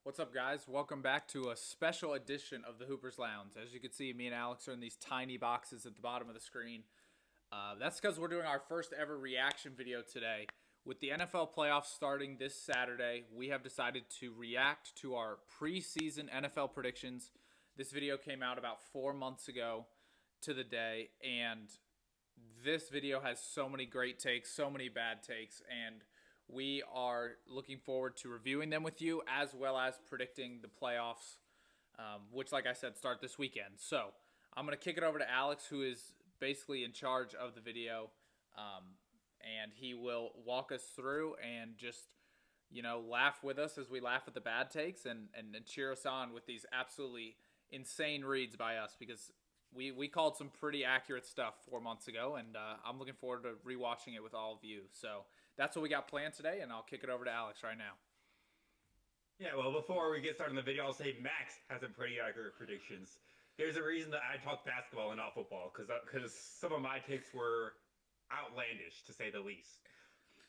What's up, guys? Welcome back to a special edition of the Hoopers Lounge. As you can see, me and Alex are in these tiny boxes at the bottom of the screen. That's because we're doing our first ever reaction video today. With the NFL playoffs starting this Saturday, we have decided to react to our preseason NFL predictions. This video came out about 4 months ago to the day, and this video has so many great takes, so many bad takes, and we are looking forward to reviewing them with you as well as predicting the playoffs, which, like I said, start this weekend. So I'm going to kick it over to Alex, who is basically in charge of the video, and he will walk us through and just, laugh with us as we laugh at the bad takes and cheer us on with these absolutely insane reads by us because we called some pretty accurate stuff 4 months ago, and I'm looking forward to rewatching it with all of you. So that's what we got planned today, and I'll kick it over to Alex right now. Yeah, well, before we get started on the video, I'll say Max has some pretty accurate predictions. There's a reason that I talk basketball and not football, because some of my takes were outlandish, to say the least.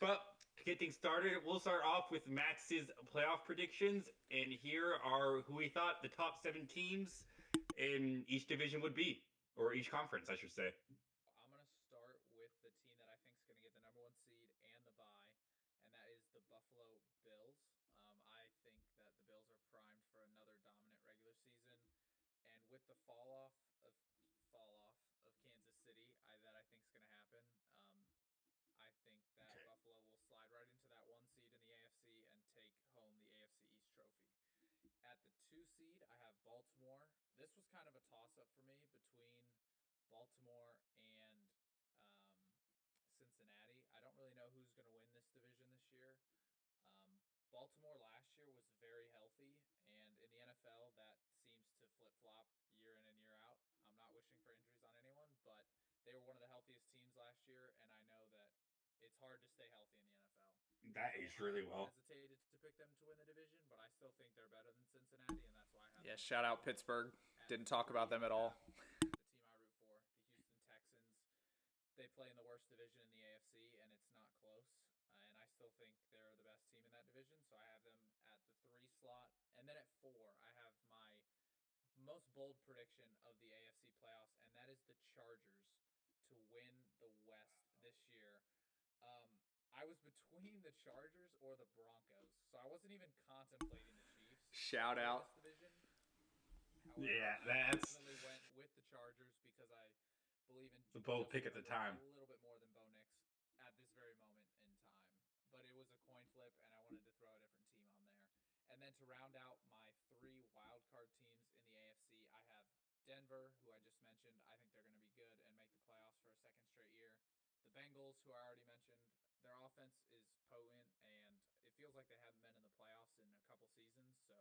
But to get things started, we'll start off with Max's playoff predictions, and here are who we thought the top 7 teams in each division would be, or each conference, I should say. I'm going to start with the team that I think is going to get the number 1 seed and the bye, and that is the Buffalo Bills. I think that the Bills are primed for another dominant regular season, and with the fall off of Kansas City, that I think is going to happen. I think that Okay. Buffalo will slide right into that 1 seed in the AFC and take home the AFC East trophy. At the 2 seed, I have Baltimore. This was kind of a toss-up for me between Baltimore and Cincinnati. I don't really know who's going to win this division this year. Baltimore last year was very healthy, and in the NFL, that seems to flip-flop year in and year out. I'm not wishing for injuries on anyone, but they were one of the healthiest teams last year, and I know that it's hard to stay healthy in the NFL. That So is I really well. hesitated to pick them to win the division, but I still think they're better than Cincinnati, and that's why I have. Yeah, shout out Pittsburgh. Didn't talk about them at all. The team I root for, the Houston Texans. They play in the worst division in the AFC, and it's not close. And I still think they're the best team in that division, so I have them at the 3 slot. And then at 4, I have my most bold prediction of the AFC playoffs, and that is the Chargers to win the West this year. I was between the Chargers or the Broncos, so I wasn't even contemplating the Chiefs Shout winning out. this division. However, Yeah, I that's ultimately went with the Chargers because I believe in the bold pick Justin at the Herbert time. a little bit more than Bo Nix at this very moment in time. But it was a coin flip, and I wanted to throw a different team on there. And then to round out my 3 wild card teams in the AFC, I have Denver, who I just mentioned. I think they're going to be good and make the playoffs for a second straight year. The Bengals, who I already mentioned, their offense is potent, and it feels like they haven't been in the playoffs in a couple seasons, so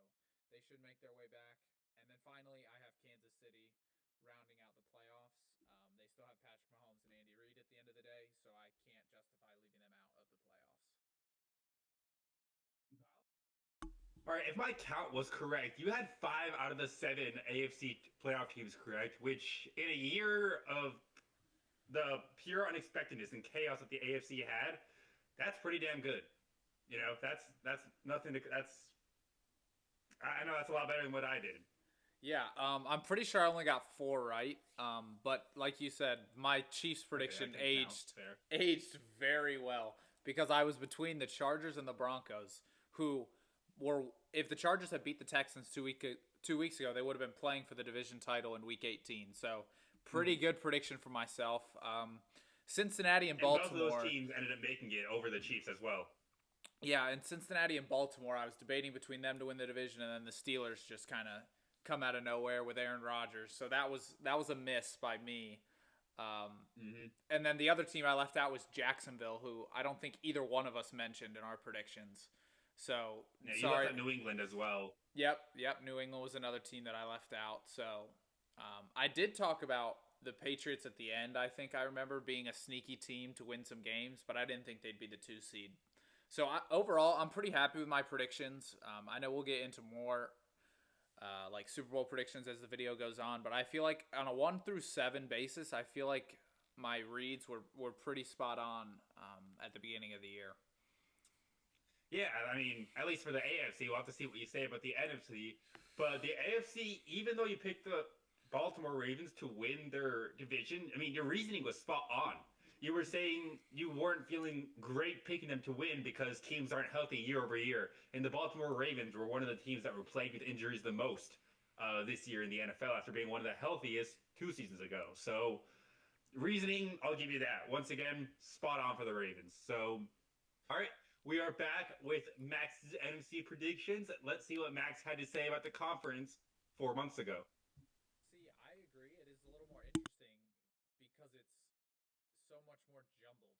they should make their way back. And then finally, I have Kansas City rounding out the playoffs. They still have Patrick Mahomes and Andy Reid at the end of the day, so I can't justify leaving them out of the playoffs. All right, if my count was correct, you had 5 out of the 7 AFC playoff teams correct, which in a year of the pure unexpectedness and chaos that the AFC had, that's pretty damn good. That's nothing to that's I know that's a lot better than what I did. Yeah, I'm pretty sure I only got 4 right. But like you said, my Chiefs prediction Okay, aged very well because I was between the Chargers and the Broncos, who were, if the Chargers had beat the Texans 2 weeks ago, they would have been playing for the division title in Week 18. So pretty good prediction for myself. Cincinnati and Baltimore. And both of those teams ended up making it over the Chiefs as well. Yeah, and Cincinnati and Baltimore, I was debating between them to win the division, and then the Steelers just kind of come out of nowhere with Aaron Rodgers. So that was a miss by me. And then the other team I left out was Jacksonville, who I don't think either one of us mentioned in our predictions. So yeah, you sorry. left out New England as well. Yep. New England was another team that I left out. So I did talk about the Patriots at the end. I think I remember being a sneaky team to win some games, but I didn't think they'd be the 2 seed. So overall, I'm pretty happy with my predictions. I know we'll get into more like Super Bowl predictions as the video goes on, but I feel like on a 1 through 7 basis, I feel like my reads were pretty spot on at the beginning of the year. Yeah, I mean, at least for the AFC, we'll have to see what you say about the NFC. But the AFC, even though you picked the Baltimore Ravens to win their division, I mean, your reasoning was spot on. You were saying you weren't feeling great picking them to win because teams aren't healthy year over year. And the Baltimore Ravens were one of the teams that were plagued with injuries the most this year in the NFL after being one of the healthiest 2 seasons ago. So, reasoning, I'll give you that. Once again, spot on for the Ravens. So, all right, we are back with Max's NFC predictions. Let's see what Max had to say about the conference 4 months ago. See, I agree. It is a little more interesting because it's so much more jumbled.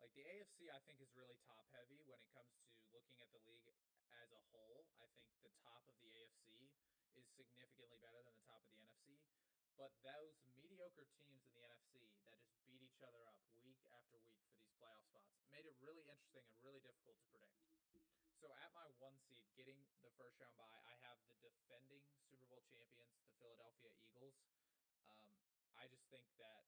Like the AFC, I think is really top heavy when it comes to looking at the league as a whole. I think the top of the AFC is significantly better than the top of the NFC. But those mediocre teams in the NFC that just beat each other up week after week for these playoff spots made it really interesting and really difficult to predict. So at my 1 seed, getting the first round bye, I have the defending Super Bowl champions, the Philadelphia Eagles. Um, I just think that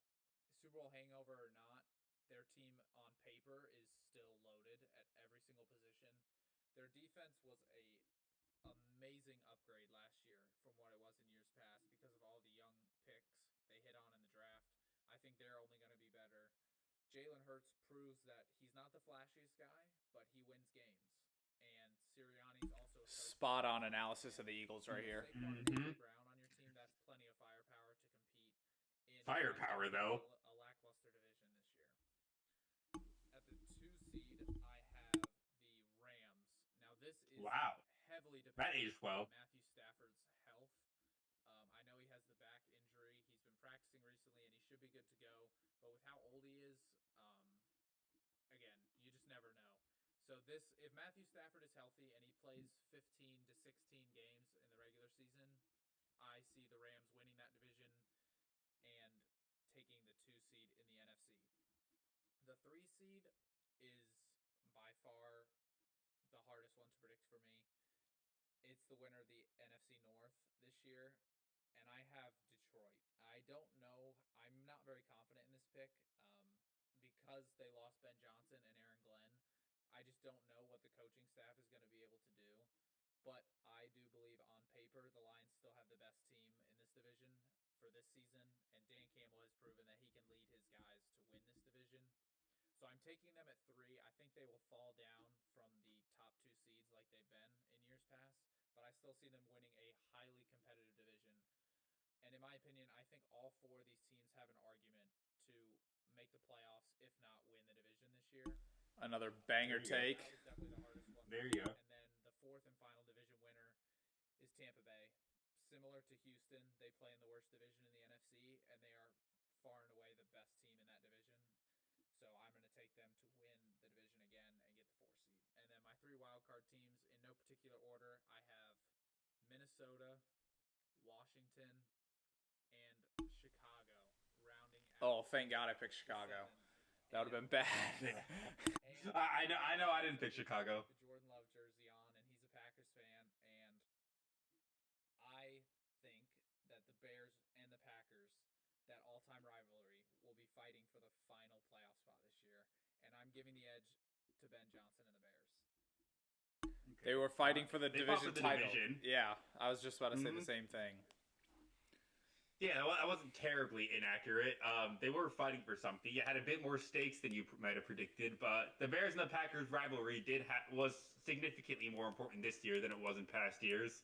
Super Bowl hangover or not, their team on paper is still loaded at every single position. Their defense was a amazing upgrade last year from what it was in years past because of all the young picks they hit on in the draft. I think they're only going to be better. Jalen Hurts proves that he's not the flashiest guy, but he wins games. And Sirianni's also a coach. Spot That, on analysis of the Eagles right here. Saquon and AJ Brown on your team, that's plenty of firepower to compete in what I think Firepower, is though. a lackluster division this year. At the 2 seed, I have the Rams. Now, this is Wow. heavily That dependent aged well. on Matthew Stafford's health. I know he has the back injury. He's been practicing recently, and he should be good to go. But with how old he is, again, you just never know. So this, if Matthew Stafford is healthy and he plays 15 to 16 games in the regular season, I see the Rams winning that division and taking the 2 seed in the NFC. The 3 seed is by far the hardest one to predict for me. It's the winner of the NFC North this year, and I have Detroit. I don't know. I'm not very confident in this pick because they lost Ben Johnson and Aaron Glenn. I just don't know what the coaching staff is going to be able to do. But I do believe on paper the Lions still have the best team in this division for this season, and Dan Campbell has proven that he can lead his guys to win this division. So I'm taking them at 3. I think they will fall down from the top 2 seeds like they've been in years past, but I still see them winning a highly competitive division. And in my opinion, I think all 4 of these teams have an argument to make the playoffs, if not win the division this year. Another banger take. That was definitely the hardest one. There you go. And then the 4th and final division winner is Tampa Bay. Similar to Houston, they play in the worst division in the NFC, and they are far and away the best team in that division. So I'm going to take them to win the division again and get the 4 seed. And then my 3 wildcard teams, in no particular order, I have Minnesota, Washington, and Chicago rounding out. Oh, thank God I picked Chicago. That would have been bad. I know I didn't pick Chicago. The Jordan Love jersey on, and he's a Packers fan, and I think that the Bears and the Packers, that all-time rivalry, will be fighting for the final playoff spot this year, and I'm giving the edge to Ben Johnson and the Bears. Okay. They were fighting for the division title. Division. Yeah, I was just about to say the same thing. Yeah, I wasn't terribly inaccurate. They were fighting for something. You had a bit more stakes than you might have predicted, but the Bears and the Packers rivalry was significantly more important this year than it was in past years.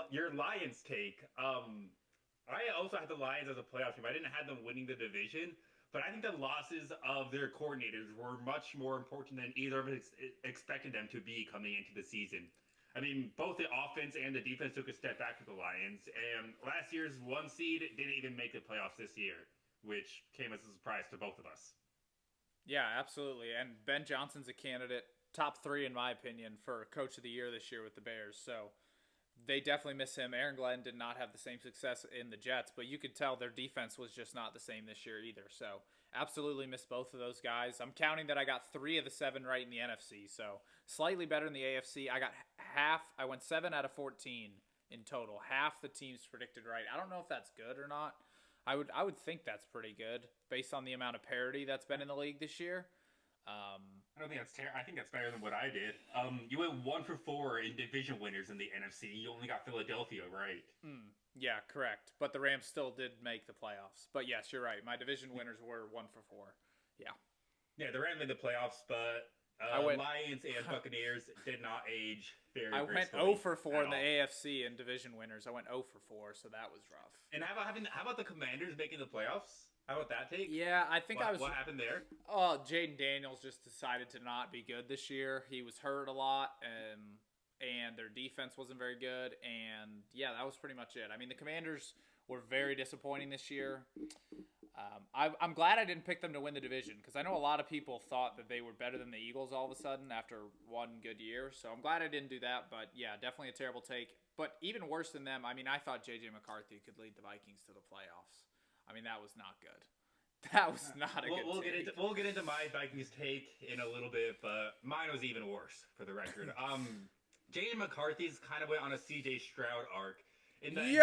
Your Lions take. I also had the Lions as a playoff team. I didn't have them winning the division, but I think the losses of their coordinators were much more important than either of us expected them to be coming into the season. I mean, both the offense and the defense took a step back for the Lions, and last year's 1 seed didn't even make the playoffs this year, which came as a surprise to both of us. Yeah, absolutely. And Ben Johnson's a candidate, top 3 in my opinion, for Coach of the Year this year with the Bears. So they definitely miss him. Aaron Glenn did not have the same success in the Jets, but you could tell their defense was just not the same this year either. So absolutely miss both of those guys. I'm counting that I got 3 of the 7 right in the NFC, so slightly better in the AFC. I got half. I went 7 out of 14 in total. Half the teams predicted right. I don't know if that's good or not. I would think that's pretty good based on the amount of parity that's been in the league this year. I don't think that's terrible. I think that's better than what I did. You went 1 for 4 in division winners in the NFC. You only got Philadelphia right. Yeah, correct. But the Rams still did make the playoffs. But yes, you're right. My division winners were 1 for 4. Yeah. Yeah, the Rams made the playoffs, but I went Lions and Buccaneers did not age very I went 0 gracefully for 4 at in the all. AFC in division winners. I went 0 for 4, so that was rough. And how about the Commanders making the playoffs? How about that take? Yeah, I think I was. What happened there? Oh, Jaden Daniels just decided to not be good this year. He was hurt a lot, and their defense wasn't very good. And yeah, that was pretty much it. I mean, the Commanders were very disappointing this year. I'm glad I didn't pick them to win the division because I know a lot of people thought that they were better than the Eagles all of a sudden after one good year. So I'm glad I didn't do that. But yeah, definitely a terrible take. But even worse than them, I mean, I thought J.J. McCarthy could lead the Vikings to the playoffs. I mean, that was not good. That was not a good take. We'll get into my Vikings take in a little bit, but mine was even worse for the record. J.J. McCarthy's kind of went on a C.J. Stroud arc. In the rookie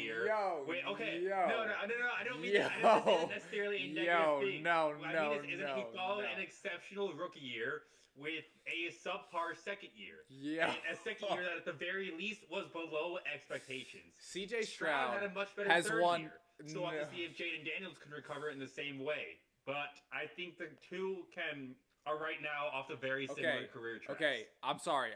year. Wait, okay. Yo. No, I don't mean that. I don't say that necessarily a negative thing. What I mean is he followed an exceptional rookie year with a subpar second year. Yeah. A second year that at the very least was below expectations. C.J. Stroud had a much better has third won. year. So we'll have to see if Jaden Daniels can recover in the same way. But I think the two are right now off the very similar career tracks. Okay, I'm sorry.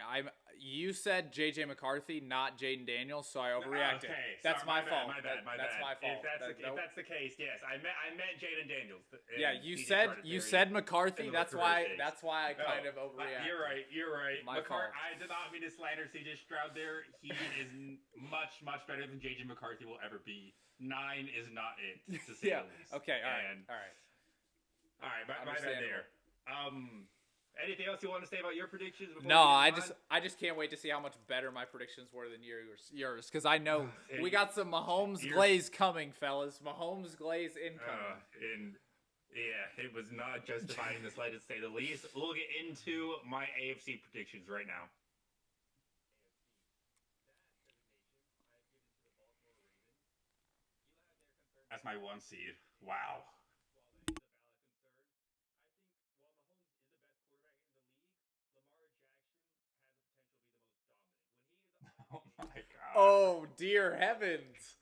You said J.J. McCarthy, not Jaden Daniels, so I overreacted. Okay, that's sorry, my fault. My bad. That's my fault. If that's the case, yes, I meant Jaden Daniels. Yeah, you said McCarthy. That's why I kind of overreacted. You're right. My fault. I did not mean to slander C.J. Stroud there. He is much better than J.J. McCarthy will ever be. 9 is not it, to say the least. Okay. All right. My bad there. Anything else you want to say about your predictions? No, I just can't wait to see how much better my predictions were than yours, because I know we got some Mahomes glaze coming, fellas. Mahomes glaze incoming. Yeah, it was not justified in the slightest, to say the least. We'll get into my AFC predictions right now. That's my 1 seed. Wow. Oh my god. Oh dear heavens.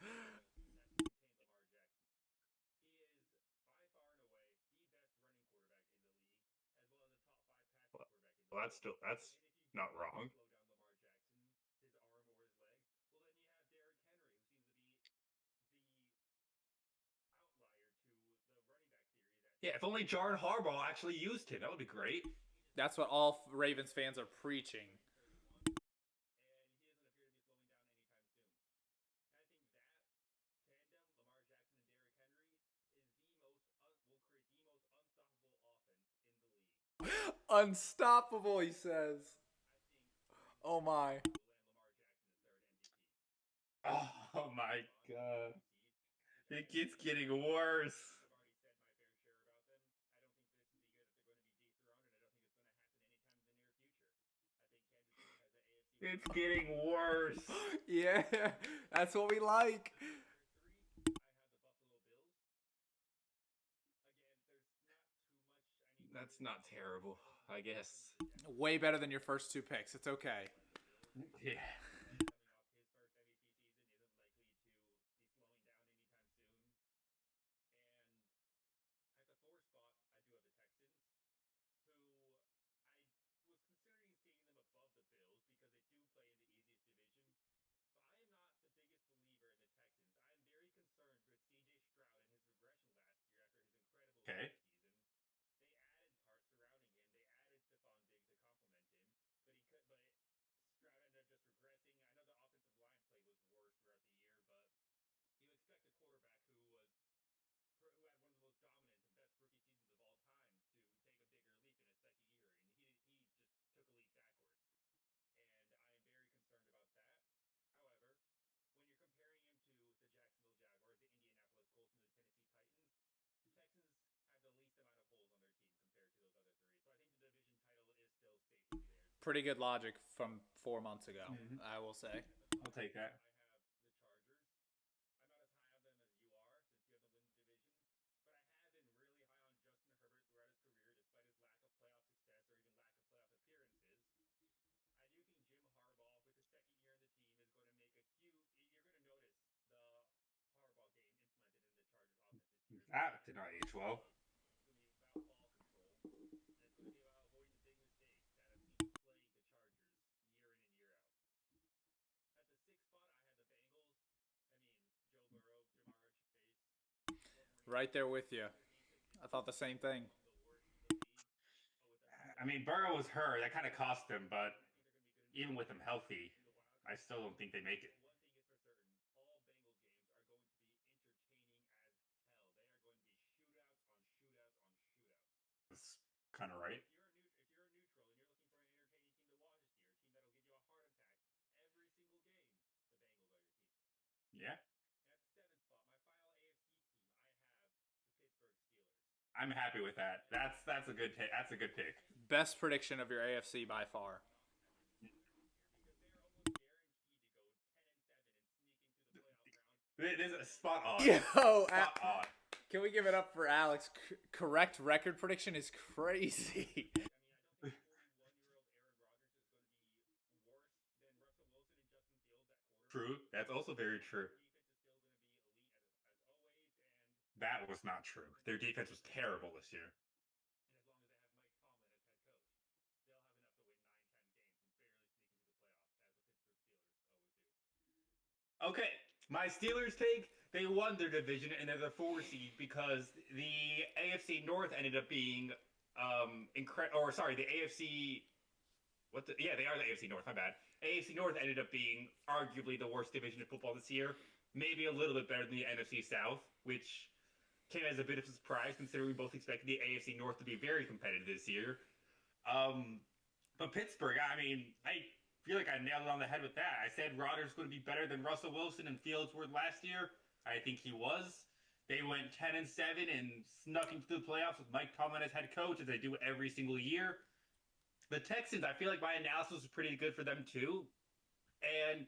Well, that's not wrong. Yeah, if only John Harbaugh actually used him, that would be great. That's what all Ravens fans are preaching. Unstoppable, he says. Oh my. Oh my god. It keeps getting worse. It's getting worse. Yeah, that's what we like. That's not terrible, I guess. Way better than your first 2 picks. It's okay. Yeah. Okay. Pretty good logic from 4 months ago, I will say. I'll take that. That did not age well. Right there with you. I thought the same thing. I mean, Burrow was hurt. That kind of cost him, but even with him healthy, I still don't think they make it. That's kind of right. Yeah, I'm happy with that. That's a good that's a good pick. Best prediction of your AFC by far. This is spot on. Yo, Spot on. can we give it up for Alex? Correct record prediction is crazy. True. That's also very true. That was not true. Their defense was terrible this year. Okay, my Steelers take. They won their division and they're the 4 seed because the AFC North ended up being incredible. Or sorry, the AFC. Yeah, they are the AFC North. My bad. AFC North ended up being arguably the worst division of football this year. Maybe a little bit better than the NFC South, which came as a bit of a surprise considering we both expected the AFC North to be very competitive this year. Um, but Pittsburgh, I mean, I feel like I nailed it on the head with that. I said Rodgers going to be better than Russell Wilson and Fields were last year. I think he was. They went 10-7 and snuck into the playoffs with Mike Tomlin as head coach, as they do every single year. The Texans, I feel like my analysis was pretty good for them too. And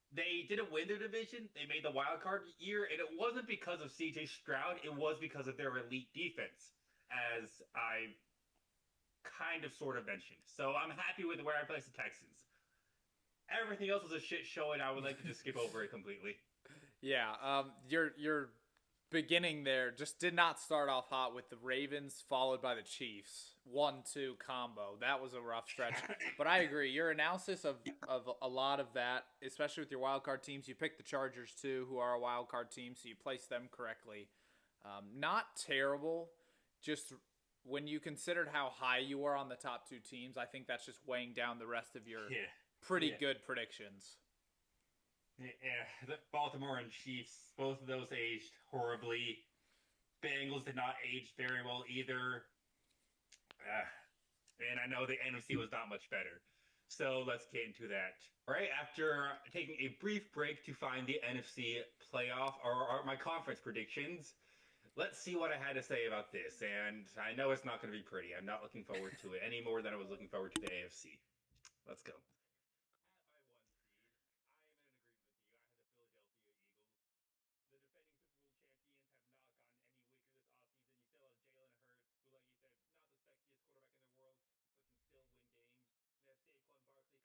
they didn't win their division. They made the wild card year, and it wasn't because of CJ Stroud. It was because of their elite defense, as I kind of sort of mentioned. So I'm happy with where I placed the Texans. Everything else was a shit show, and I would like to just skip over it completely. Yeah, your beginning there just did not start off hot with the Ravens followed by the Chiefs. 1-2 combo. That was a rough stretch. But I agree. Your analysis of a lot of that, especially with your wild card teams, you picked the Chargers too, who are a wild card team, so you placed them correctly. Not terrible. Just when you considered how high you were on the top two teams, I think that's just weighing down the rest of your Yeah. pretty Yeah. good predictions. Yeah, the Baltimore and Chiefs, both of those aged horribly. Bengals did not age very well either. And I know the NFC was not much better. So let's get into that. Right after taking a brief break to find the NFC playoff or my conference predictions, let's see what I had to say about this. And I know it's not going to be pretty. I'm not looking forward to it any more than I was looking forward to the AFC. Let's go.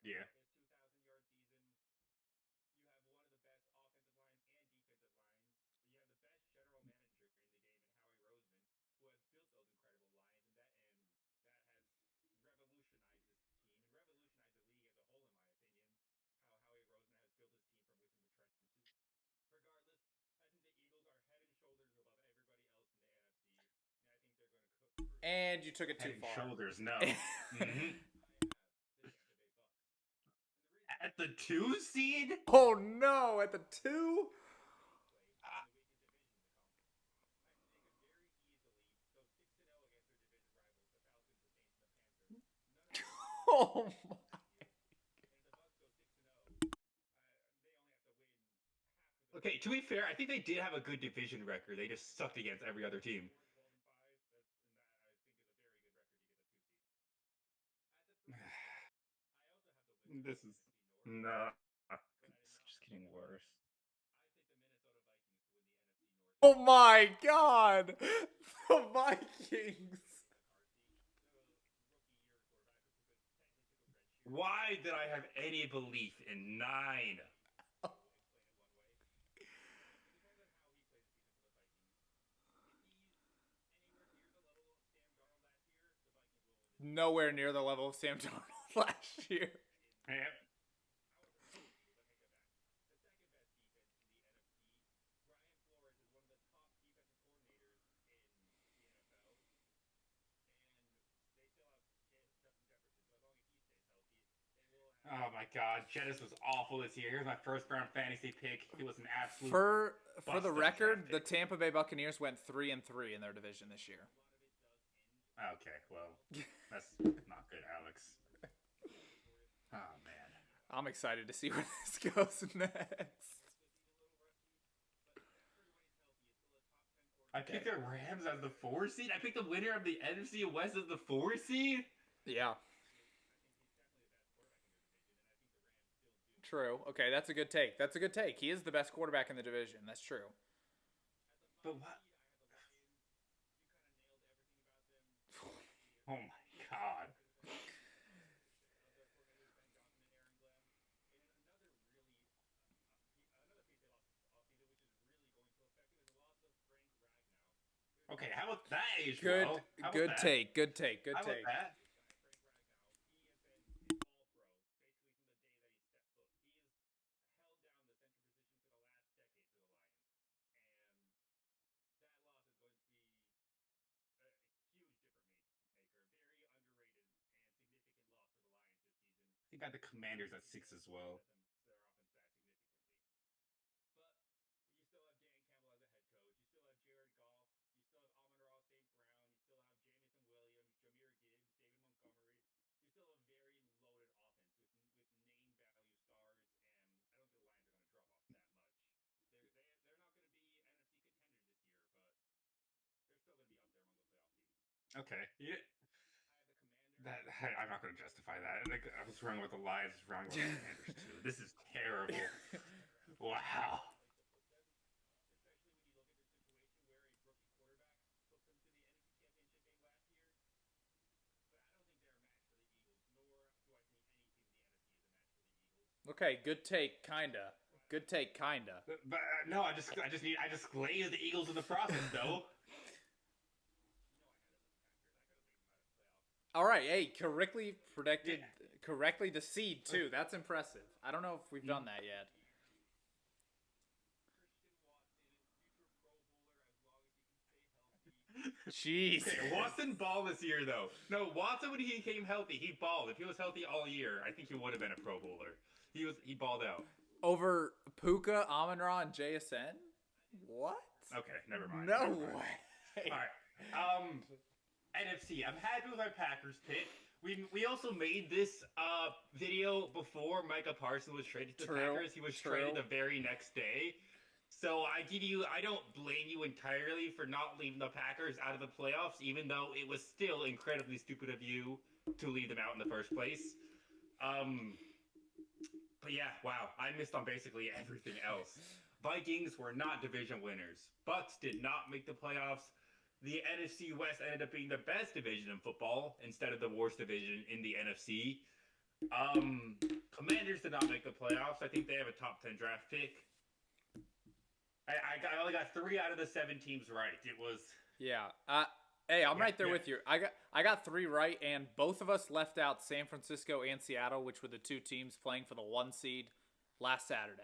Yeah. And you took it Head too and far. shoulders, no. Mm-hmm. At the 2 seed? Oh no, at the two? Oh my. Okay, to be fair, I think they did have a good division record. They just sucked against every other team. This is no. It's just getting worse. Oh my god. The Vikings. Why did I have any belief in 9? nowhere near the level of Sam Darnold last year. Yeah. Oh my God, Jettis was awful this year. Here's my first round fantasy pick. He was an absolute For bust the of a draft record, the pick. Tampa Bay Buccaneers went 3-3 in their division this year. Okay, well, that's not good, Alex. Oh man. I'm excited to see where this goes next. I picked the Rams as the 4 seed. I picked the winner of the NFC West as the 4 seed. Yeah. True. Okay, that's a good take. That's a good take. He is the best quarterback in the division. That's true. But what? Oh my God. Okay, how about that age Good well? How about good that? take. Good take. Good How about take. that? He got the Commanders at 6 as well. Okay. Yeah. That I'm not going to justify that. Like, I was wrong with the Lions. I was wrong with the Commanders too. This is terrible. Wow. Okay, good take, kinda. Good take, kinda. But no, I just glazed the Eagles in the process though. All right, hey, correctly predicted, Yeah. correctly the seed too. That's impressive. I don't know if we've done that yet. Jeez. Okay, Watson balled this year though. No, Watson when he came healthy, he balled. If he was healthy all year, I think he would have been a Pro Bowler. He balled out. Over Puka, Amon-Ra, and JSN? What? Okay, never mind. No Never mind. way. All right. NFC. I'm happy with my Packers pick. We also made this video before Micah Parsons was traded to the True, Packers. He was true. traded the very next day. So I don't blame you entirely for not leaving the Packers out of the playoffs, even though it was still incredibly stupid of you to leave them out in the first place. But yeah, wow, I missed on basically everything else. Vikings were not division winners. Bucks did not make the playoffs. The NFC West ended up being the best division in football instead of the worst division in the NFC. Commanders did not make the playoffs. I think they have a top 10 draft pick. I only got 3 out of the 7 teams right. It was Yeah. Hey, I'm Yeah, right there yeah. with you. I got 3 right, and both of us left out San Francisco and Seattle, which were the 2 teams playing for the 1 seed last Saturday.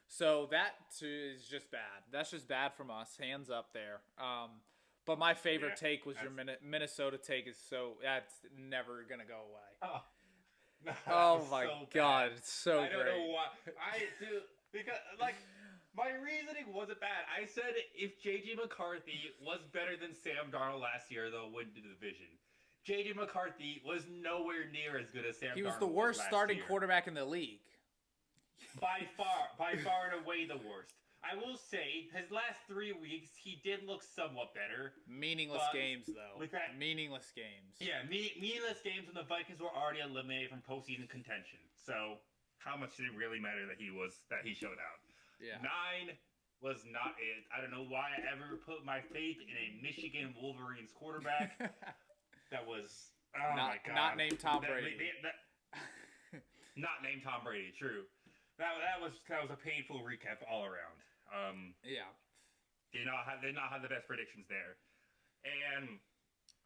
So that is just bad. That's just bad from us. Hands up there. But my favorite Yeah, take was your Minnesota take. Is so that's never gonna go away. oh, that Oh was my so god, bad. it's so I don't great. know why. I do because like my reasoning wasn't bad. I said if JJ McCarthy was better than Sam Darnold last year, they'll win the division. JJ McCarthy was nowhere near as good as Sam Darnold. He was the worst last starting year. quarterback in the league. By far and away the worst. I will say his last 3 weeks he did look somewhat better. Meaningless But games though. with that- Meaningless games. Yeah, meaningless games when the Vikings were already eliminated from postseason contention. So how much did it really matter that he showed out? Yeah. 9 was not it. I don't know why I ever put my faith in a Michigan Wolverines quarterback. That was my god. Not named Tom Brady. Not named Tom Brady. True. That was a painful recap all around. Yeah. Did not have the best predictions there, and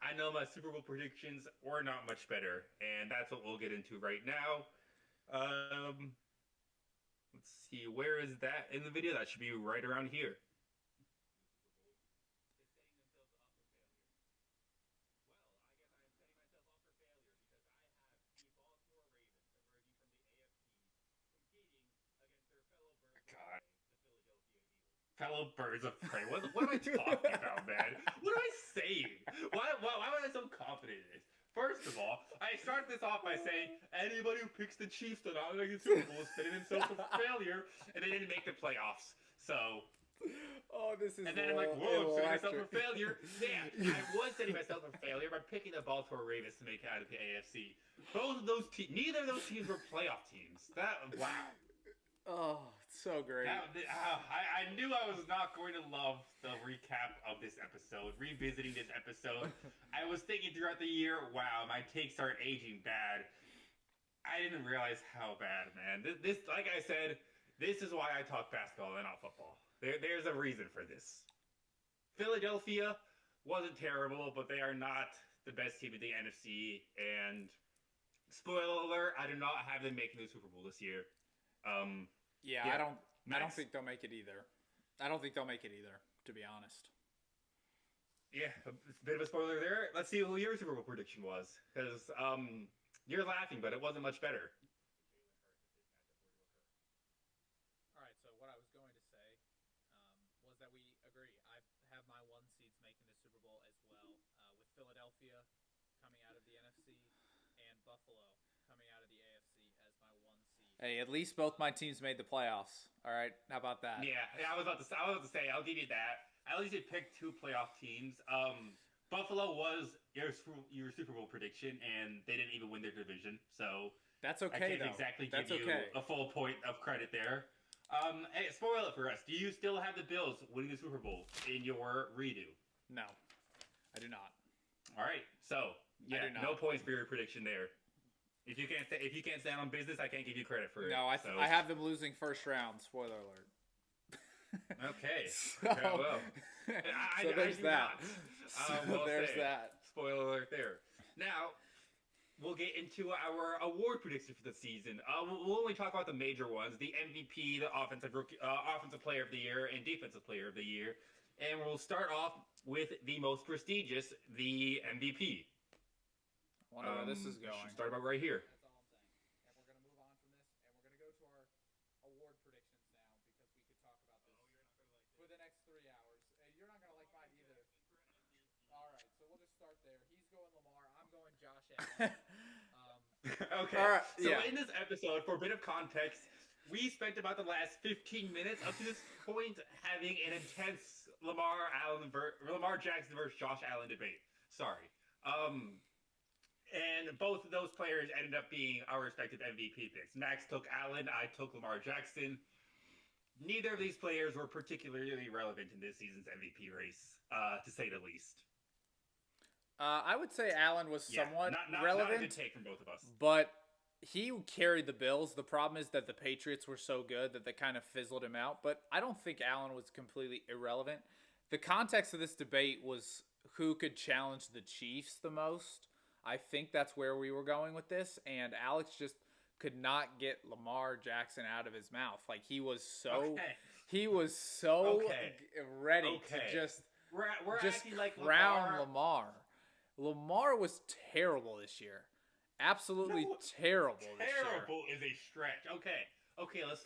I know my Super Bowl predictions were not much better, and that's what we'll get into right now. Um, let's see, where is that in the video? That should be right around here. God. Fellow birds of prey. What am I talking about, man? What am I saying? Why am I so confident in this? First of all, I started this off by saying anybody who picks the Chiefs to not make the Super Bowl is setting themselves for failure, and they didn't make the playoffs. So, Oh, this is. and then I'm like, whoa, I'm setting myself for failure. Yeah, I was setting myself for failure by picking the Baltimore Ravens to make it out of the AFC. Both of those teams, neither of those teams were playoff teams. Wow. Oh, it's so great. I knew I was not going to love the recap of this episode, revisiting this episode. I was thinking throughout the year, wow, my takes are aging bad. I didn't realize how bad, man. This, like I said, this is why I talk basketball and not football. There's a reason for this. Philadelphia wasn't terrible, but they are not the best team in the NFC. And spoiler alert, I do not have them making the Super Bowl this year. Yeah, I don't think they'll make it either. I don't think they'll make it either, to be honest. Yeah, a bit of a spoiler there. Let's see who your Super Bowl prediction was, because you're laughing, but it wasn't much better. All right, so what I was going to say was that we agree. I have my one seeds making the Super Bowl as well, with Philadelphia coming out of the NFC and Buffalo coming out of the AFC as my one seed. Hey, at least both my teams made the playoffs. All right, how about that? Yeah, I was about to say, I'll give you that. At least you picked two playoff teams. Buffalo was your Super Bowl prediction, and they didn't even win their division, so that's okay. I can't exactly give you a full point of credit there. Hey, spoil it for us. Do you still have the Bills winning the Super Bowl in your redo? No, I do not. All right, so yeah, no points for your prediction there. If you can't stand on business, I can't give you credit for it. No, I have them losing first round. Spoiler alert. Okay. So, yeah, well, so there's that. There's that. Spoiler alert there. Now, we'll get into our award prediction for the season. We'll only talk about the major ones: the MVP, the offensive player of the year, and defensive player of the year. And we'll start off with the most prestigious, the MVP. I wonder where this is going. Should start about right here. That's all I'm saying. And we're going to move on from this, and we're going to go to our award predictions now, because we could talk about this for the next 3 hours. You're not going to like mine either. All right, so we'll just start there. He's going Lamar. I'm going Josh Allen. Okay. All right, so in this episode, for a bit of context, we spent about the last 15 minutes up to this point having an intense Lamar Jackson versus Josh Allen debate. Sorry. And both of those players ended up being our respective MVP picks. Max took Allen, I took Lamar Jackson. Neither of these players were particularly relevant in this season's MVP race, to say the least. I would say Allen was somewhat relevant. Not a good take from both of us. But he carried the Bills. The problem is that the Patriots were so good that they kind of fizzled him out. But I don't think Allen was completely irrelevant. The context of this debate was who could challenge the Chiefs the most. I think that's where we were going with this. And Alex just could not get Lamar Jackson out of his mouth. Like, he was so ready to just acting like crown Lamar. Lamar was terrible this year. Absolutely terrible this year. Terrible is a stretch. Okay, let's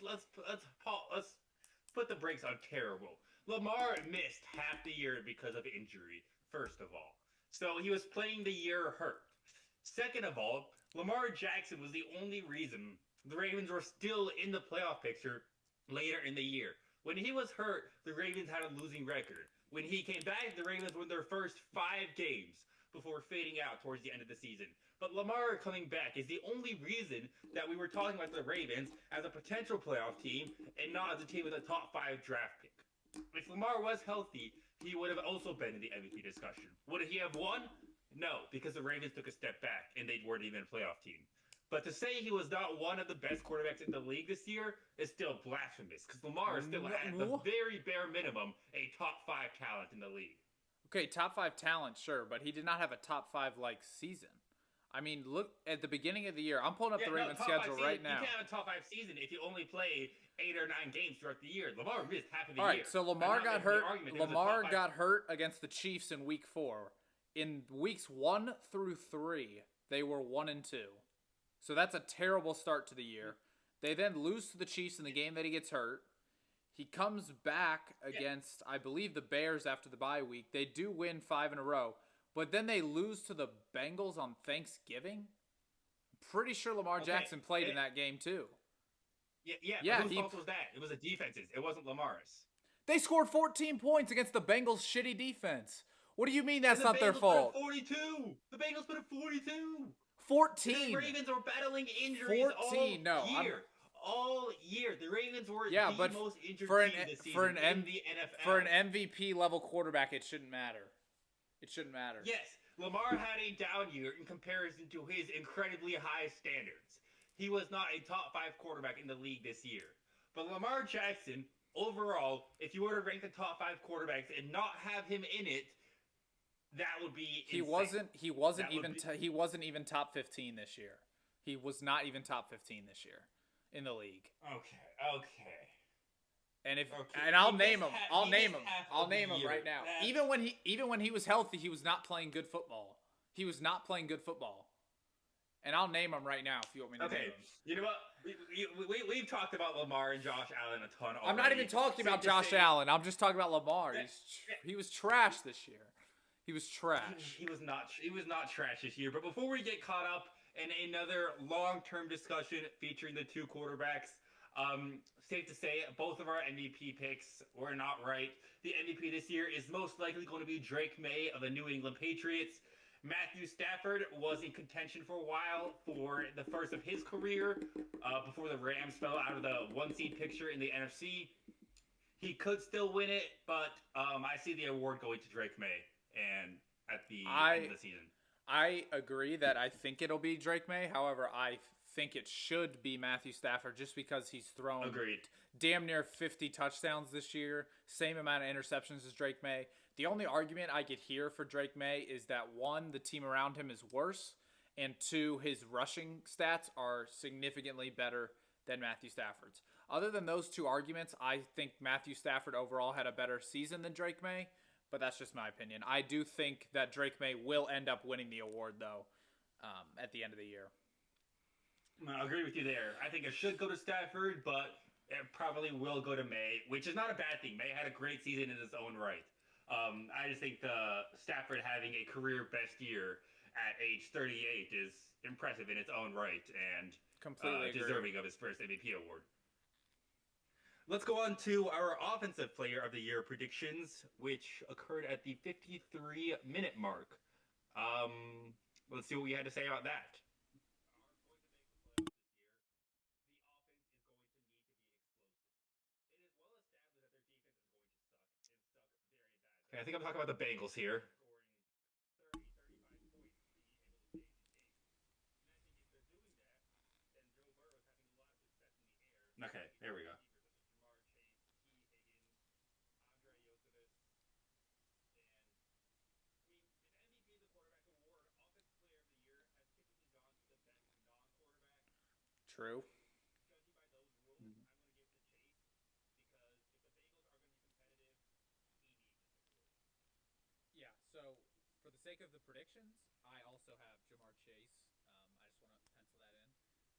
put the brakes on terrible. Lamar missed half the year because of injury, first of all. So he was playing the year hurt. Second of all, Lamar Jackson was the only reason the Ravens were still in the playoff picture later in the year. When he was hurt, the Ravens had a losing record. When he came back, the Ravens won their first 5 games before fading out towards the end of the season. But Lamar coming back is the only reason that we were talking about the Ravens as a potential playoff team and not as a team with a top 5 draft pick. If Lamar was healthy, he would have also been in the MVP discussion. Would he have won? No, because the Ravens took a step back and they weren't even a playoff team. But to say he was not one of the best quarterbacks in the league this year is still blasphemous, because Lamar still at the very bare minimum a top 5 talent in the league. Okay, top 5 talent, sure, but he did not have a top 5 like season. I mean, look at the beginning of the year. I'm pulling up Yeah, the no, Ravens top five schedule season. right You now. can't have a top 5 season if you only play 8 or 9 games throughout the year. Lamar missed half of the All year. right, so I'm Lamar not got making the hurt. argument that it was a Lamar top five. got hurt against the Chiefs in week 4. In weeks 1 through 3, they were 1 and 2. So that's a terrible start to the year. They then lose to the Chiefs in the game that he gets hurt. He comes back against, I believe, the Bears after the bye week. They do win 5 in a row, but then they lose to the Bengals on Thanksgiving. Pretty sure Lamar Jackson played in that game too. Yeah. Whose fault was that? It was the defenses. It wasn't Lamar's. They scored 14 points against the Bengals' shitty defense. What do you mean that's not their fault? The Bengals put up 42. 14. The Ravens were battling injuries 14. All year. The Ravens were the most injured team this season in the NFL. For an MVP level quarterback, it shouldn't matter. It shouldn't matter. Yes, Lamar had a down year in comparison to his incredibly high standards. He was not a top 5 quarterback in the league this year. But Lamar Jackson, overall, if you were to rank the top 5 quarterbacks and not have him in it, that would be insane. He wasn't even top 15 this year. He was not even top 15 this year in the league. Okay. And I'll name him. I'll name him right now. Even when he was healthy, he was not playing good football. He was not playing good football. And I'll name him right now if you want me to name him. You know what? We've talked about Lamar and Josh Allen a ton already. I'm not even talking about Josh Allen. I'm just talking about Lamar. He was trash this year. He was trash. He was not trash this year. But before we get caught up in another long-term discussion featuring the 2 quarterbacks, safe to say both of our MVP picks were not right. The MVP this year is most likely going to be Drake May of the New England Patriots. Matthew Stafford was in contention for a while for the first of his career before the Rams fell out of the 1-seed picture in the NFC. He could still win it, but I see the award going to Drake May and at the end of the season. I agree that I think it'll be Drake May. However, I think it should be Matthew Stafford just because he's thrown damn near 50 touchdowns this year. Same amount of interceptions as Drake May. The only argument I could hear for Drake May is that 1, the team around him is worse, and 2, his rushing stats are significantly better than Matthew Stafford's. Other than those 2 arguments, I think Matthew Stafford overall had a better season than Drake May, but that's just my opinion. I do think that Drake May will end up winning the award, though, at the end of the year. I agree with you there. I think it should go to Stafford, but it probably will go to May, which is not a bad thing. May had a great season in his own right. I just think Stafford having a career best year at age 38 is impressive in its own right and completely deserving of his first MVP award. Let's go on to our Offensive Player of the Year predictions, which occurred at the 53-minute mark. Let's see what we had to say about that. Okay, I think I'm talking about the Bengals here. Okay, there we go. True. Yeah, so for the sake of the predictions, I also have Jamar Chase. I just want to pencil that in.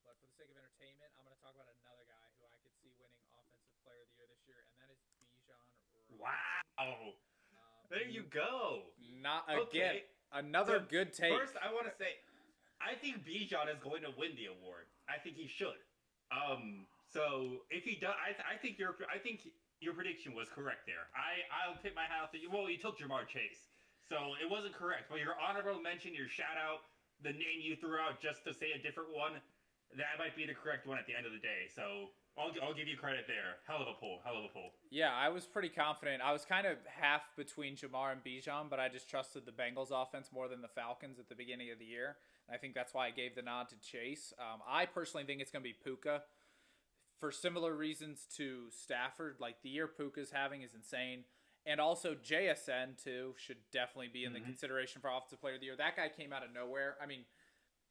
But for the sake of entertainment, I'm going to talk about another guy who I could see winning Offensive Player of the Year this year, and that is Bijan. Wow. There you go. Not again. Another good take. First, I want to say, I think Bijan is going to win the award. I think he should. So if he does, I think your prediction was correct there. I'll tip my hat off to you. Well, you took Jamar Chase, so it wasn't correct. But your honorable mention, your shout out, the name you threw out just to say a different one, that might be the correct one at the end of the day. So I'll give you credit there. Hell of a pull. Yeah, I was pretty confident. I was kind of half between Jamar and Bijan, but I just trusted the Bengals offense more than the Falcons at the beginning of the year. And I think that's why I gave the nod to Chase. I personally think it's going to be Puka for similar reasons to Stafford. Like, the year Puka's having is insane. And also JSN too should definitely be in the consideration for Offensive Player of the Year. That guy came out of nowhere. I mean,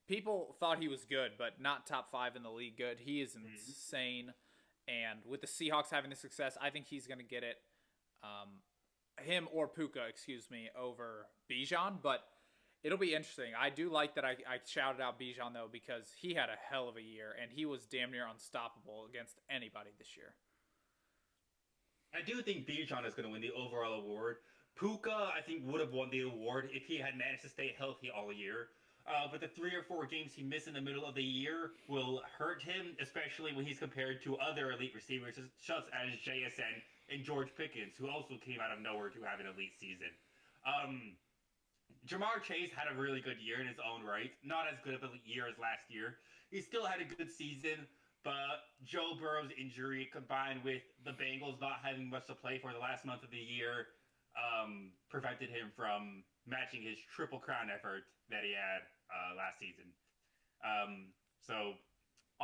people thought he was good, but not top 5 in the league good. He is insane. And with the Seahawks having the success, I think he's going to get it. Him or Puka, over Bijan. But it'll be interesting. I do like that I shouted out Bijan, though, because he had a hell of a year. And he was damn near unstoppable against anybody this year. I do think Bijan is going to win the overall award. Puka, I think, would have won the award if he had managed to stay healthy all year. But the 3 or 4 games he missed in the middle of the year will hurt him, especially when he's compared to other elite receivers, such as JSN and George Pickens, who also came out of nowhere to have an elite season. Jamar Chase had a really good year in his own right. Not as good of a year as last year. He still had a good season, but Joe Burrow's injury combined with the Bengals not having much to play for the last month of the year prevented him from matching his Triple Crown effort that he had last season. So,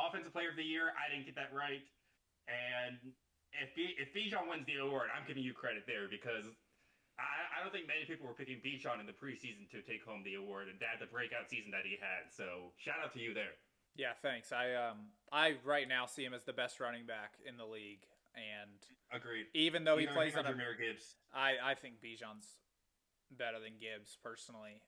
Offensive Player of the Year, I didn't get that right. And if Bijan wins the award, I'm giving you credit there because I don't think many people were picking Bijan in the preseason to take home the award, and that the breakout season that he had. So, shout out to you there. Yeah, thanks. I right now see him as the best running back in the league, and agreed. Even though he plays on Jahmyr Gibbs, I think Bijan's better than Gibbs personally.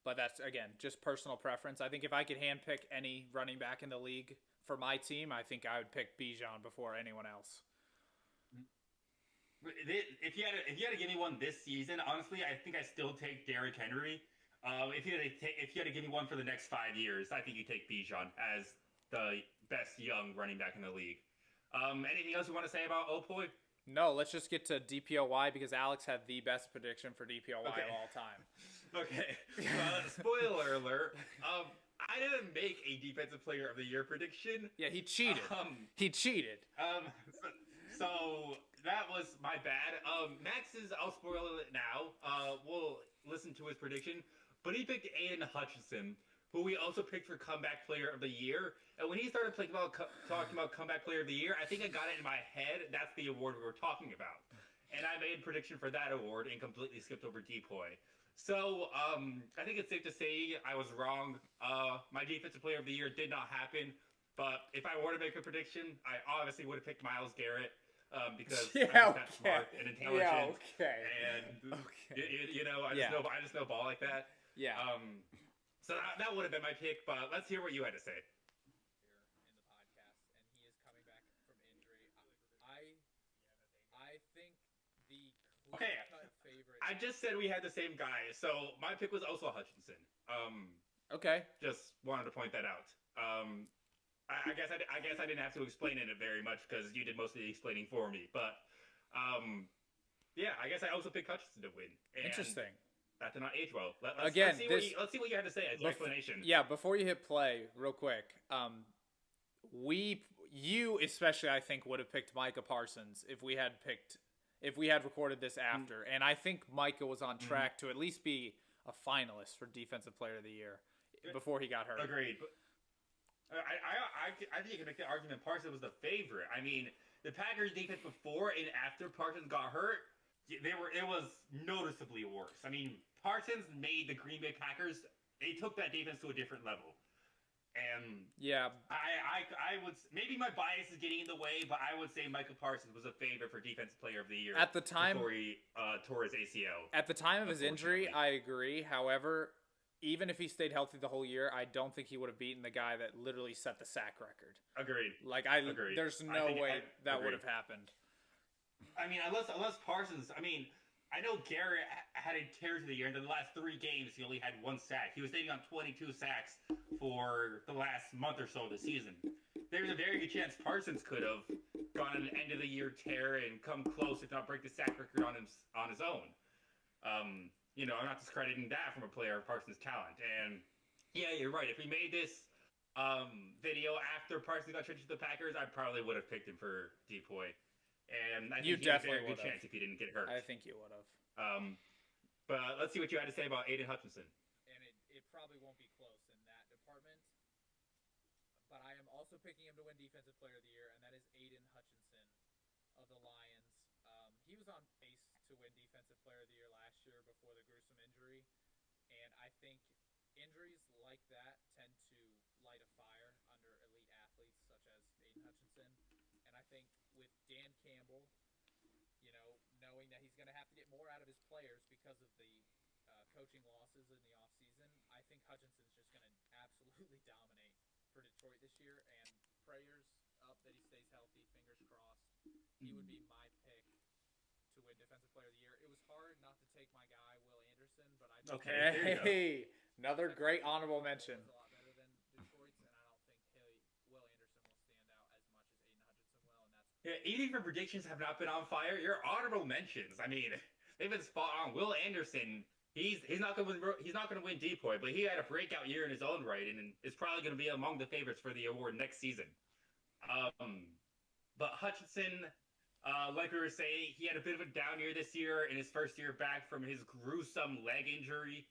But that's again just personal preference. I think if I could handpick any running back in the league for my team, I think I would pick Bijan before anyone else. If you had to give me one this season, honestly, I think I still take Derrick Henry. If you had to give me one for the next 5 years, I think you take Bijan as the best young running back in the league. Anything else you want to say about Opoy? No, let's just get to DPOY because Alex had the best prediction for DPOY of all time. Okay. Spoiler alert. I didn't make a Defensive Player of the Year prediction. Yeah, he cheated. He cheated. So that was my bad. Max's, I'll spoil it now. We'll listen to his prediction. But he picked Aiden Hutchinson, who we also picked for Comeback Player of the Year. And when he started talking about Comeback Player of the Year, I think I got it in my head. That's the award we were talking about. And I made a prediction for that award and completely skipped over Depoy. So, I think it's safe to say I was wrong. My Defensive Player of the Year did not happen. But if I were to make a prediction, I obviously would have picked Myles Garrett. Because I'm that smart and intelligent. And, you know, I just know ball like that. Yeah. So that would have been my pick, but let's hear what you had to say. In the podcast, and he is coming back from injury. I think the clear-cut favorite. I just said we had the same guy, so my pick was also Hutchinson. Okay. Just wanted to point that out. I guess I didn't have to explain it very much because you did most of the explaining for me, but yeah, I guess I also picked Hutchinson to win. And interesting. That did not age well. Let's see what you had to say as your explanation. Yeah, before you hit play, real quick, you especially, I think, would have picked Micah Parsons if we had recorded this after, and I think Micah was on track to at least be a finalist for Defensive Player of the Year before he got hurt. Agreed. But I think you can make the argument Parsons was the favorite. I mean, the Packers' defense before and after Parsons got hurt, it was noticeably worse. I mean, Parsons made the Green Bay Packers. They took that defense to a different level. And yeah, I would, maybe my bias is getting in the way, but I would say Michael Parsons was a favorite for Defensive Player of the Year at the time before he tore his ACL. At the time of his injury, I agree. However, even if he stayed healthy the whole year, I don't think he would have beaten the guy that literally set the sack record. Agreed. Agreed. There's no way that would have happened. I mean, unless Parsons, I mean, I know Garrett had a tear to the year, and in the last 3 games, he only had 1 sack. He was sitting on 22 sacks for the last month or so of the season. There's a very good chance Parsons could have gone on an end-of-the-year tear and come close, if not break the sack record on his own. You know, I'm not discrediting that from a player of Parsons' talent. And, yeah, you're right. If we made this video after Parsons got traded to the Packers, I probably would have picked him for Depoy. And I think he had a very good chance if he didn't get hurt. I think you would have. But let's see what you had to say about Aiden Hutchinson. And it probably won't be close in that department. But I am also picking him to win Defensive Player of the Year, and that is Aiden Hutchinson of the Lions. He was on pace to to win Defensive Player of the Year last year before the gruesome injury. And I think injuries like that tend to light a fire under elite athletes such as Aiden Hutchinson. And I think with Dan Campbell, knowing that he's going to have to get more out of his players because of the coaching losses in the offseason, I think Hutchinson's just going to absolutely dominate for Detroit this year. And prayers up that he stays healthy, fingers crossed. He would be my pick to win Defensive Player of the Year. It was hard not to take my guy, Will Anderson, but I just Okay, another great honorable mention. A lot better than Detroit's, and I don't think Will Anderson will stand out as much as Aiden Hutchinson will, and that's even if your predictions have not been on fire, your honorable mentions. I mean, they've been spot on. Will Anderson, he's not going to win Depoy, but he had a breakout year in his own right, and is probably going to be among the favorites for the award next season. But Hutchinson, like we were saying, he had a bit of a down year this year in his first year back from his gruesome leg injury.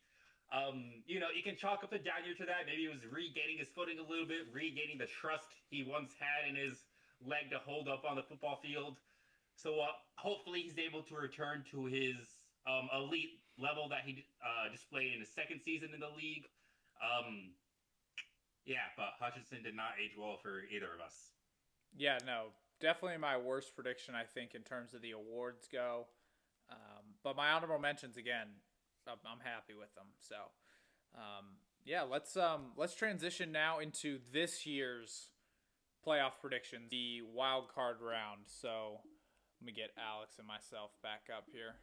You can chalk up the down year to that. Maybe he was regaining his footing a little bit, regaining the trust he once had in his leg to hold up on the football field. So hopefully he's able to return to his elite level that he displayed in his second season in the league. But Hutchinson did not age well for either of us. Yeah, no, definitely my worst prediction, I think, in terms of the awards go. But my honorable mentions, again, I'm happy with them. So, let's transition now into this year's playoff predictions, the wild card round. So, let me get Alex and myself back up here.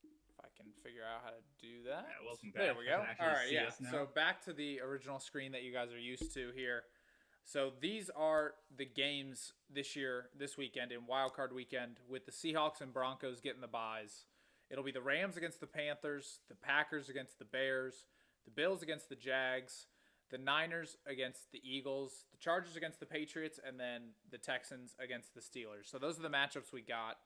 If I can figure out how to do that. Yeah, welcome back. There we go. All right, yeah. So, back to the original screen that you guys are used to here. So these are the games this weekend in Wild Card Weekend, with the Seahawks and Broncos getting the byes. It'll be the Rams against the Panthers, the Packers against the Bears, the Bills against the Jags, the Niners against the Eagles, the Chargers against the Patriots, and then the Texans against the Steelers. So those are the matchups we got.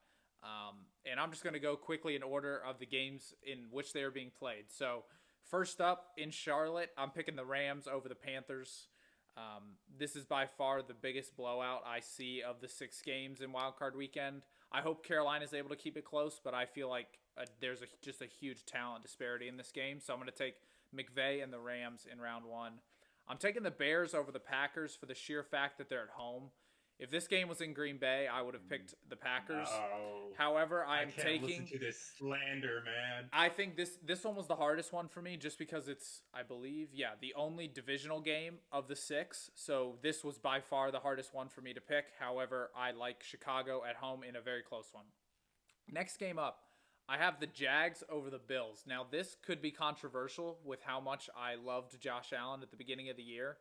And I'm just going to go quickly in order of the games in which they are being played. So first up in Charlotte, I'm picking the Rams over the Panthers. This is by far the biggest blowout I see of the 6 games in Wild Card Weekend. I hope Carolina is able to keep it close, but I feel like there's just a huge talent disparity in this game. So I'm going to take McVay and the Rams in round 1. I'm taking the Bears over the Packers for the sheer fact that they're at home. If this game was in Green Bay, I would have picked the Packers. Oh, However, I can't listen to this slander, man. I think this one was the hardest one for me just because it's, I believe, the only divisional game of the 6. So this was by far the hardest one for me to pick. However, I like Chicago at home in a very close one. Next game up, I have the Jags over the Bills. Now, this could be controversial with how much I loved Josh Allen at the beginning of the year.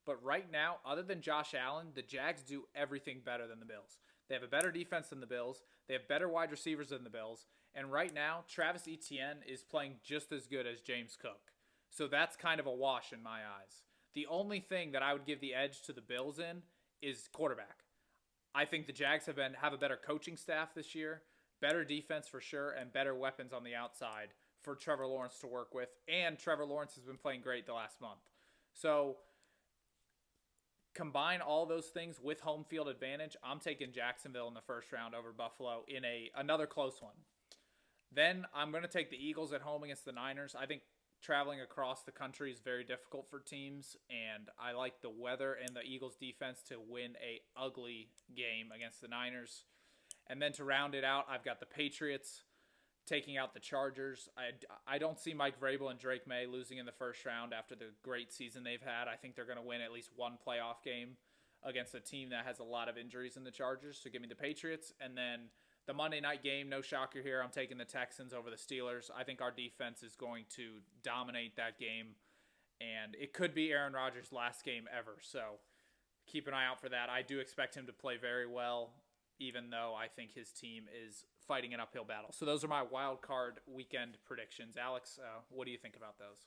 But right now, other than Josh Allen, the Jags do everything better than the Bills. They have a better defense than the Bills. They have better wide receivers than the Bills. And right now, Travis Etienne is playing just as good as James Cook. So that's kind of a wash in my eyes. The only thing that I would give the edge to the Bills in is quarterback. I think the Jags have a better coaching staff this year, better defense for sure, and better weapons on the outside for Trevor Lawrence to work with. And Trevor Lawrence has been playing great the last month. So combine all those things with home field advantage, I'm taking Jacksonville in the first round over Buffalo in another close one. Then I'm going to take the Eagles at home against the Niners. I think traveling across the country is very difficult for teams, and I like the weather and the Eagles defense to win a ugly game against the Niners. And then to round it out, I've got the Patriots taking out the Chargers. I don't see Mike Vrabel and Drake May losing in the first round after the great season they've had. I think they're going to win at least one playoff game against a team that has a lot of injuries in the Chargers. So give me the Patriots. And then the Monday night game, no shocker here, I'm taking the Texans over the Steelers. I think our defense is going to dominate that game, and it could be Aaron Rodgers' last game ever. So keep an eye out for that. I do expect him to play very well, even though I think his team is fighting an uphill battle. So those are my wild card weekend predictions. Alex, what do you think about those?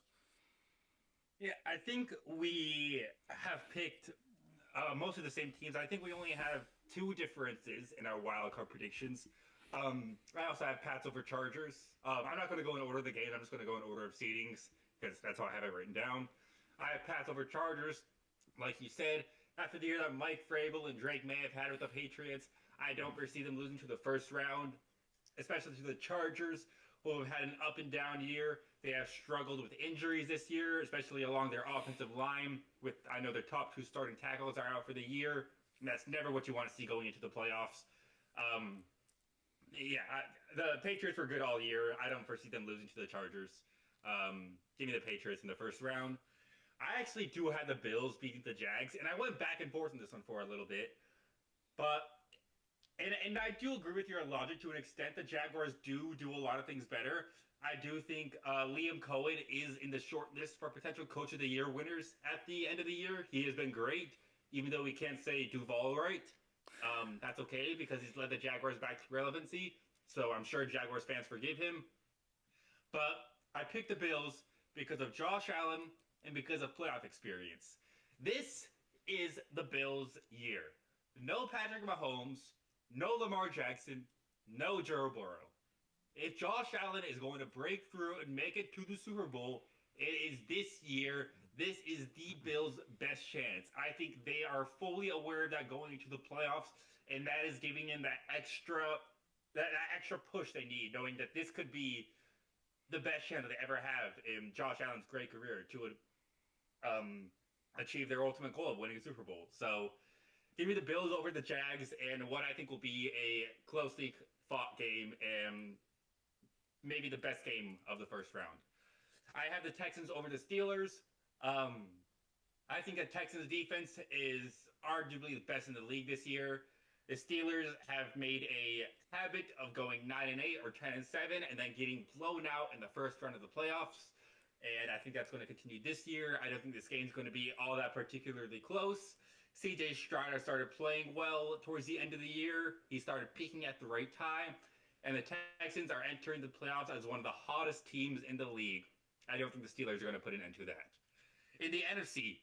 Yeah, I think we have picked most of the same teams. I think we only have 2 differences in our wild card predictions. I also have Pats over Chargers. I'm not going to go in order of the game. I'm just going to go in order of seedings because that's how I have it written down. I have Pats over Chargers. Like you said, after the year that Mike Vrabel and Drake May have had with the Patriots, I don't foresee them losing to the first round. especially to the Chargers, who have had an up and down year. They have struggled with injuries this year, especially along their offensive line. I know their top 2 starting tackles are out for the year. And that's never what you want to see going into the playoffs. The Patriots were good all year. I don't foresee them losing to the Chargers. Give me the Patriots in the first round. I actually do have the Bills beating the Jags, and I went back and forth on this one for a little bit. But and I do agree with your logic to an extent. The Jaguars do a lot of things better. I do think Liam Cohen is in the short list for potential Coach of the Year winners at the end of the year. He has been great, even though we can't say Duval right. That's okay because he's led the Jaguars back to relevancy. So I'm sure Jaguars fans forgive him. But I picked the Bills because of Josh Allen and because of playoff experience. This is the Bills' year. No Patrick Mahomes, no Lamar Jackson, no Joe Burrow. If Josh Allen is going to break through and make it to the Super Bowl, it is this year. This is the Bills' best chance. I think they are fully aware of that going into the playoffs, and that is giving them that extra push they need, knowing that this could be the best chance they ever have in Josh Allen's great career to achieve their ultimate goal of winning a Super Bowl. So give me the Bills over the Jags and what I think will be a closely fought game and maybe the best game of the first round. I have the Texans over the Steelers. I think the Texans defense is arguably the best in the league this year. The Steelers have made a habit of going 9-8 or 10-7 and then getting blown out in the first round of the playoffs. And I think that's going to continue this year. I don't think this game's going to be all that particularly close. CJ Stroud started playing well towards the end of the year. He started peaking at the right time. And the Texans are entering the playoffs as one of the hottest teams in the league. I don't think the Steelers are going to put an end to that. In the NFC,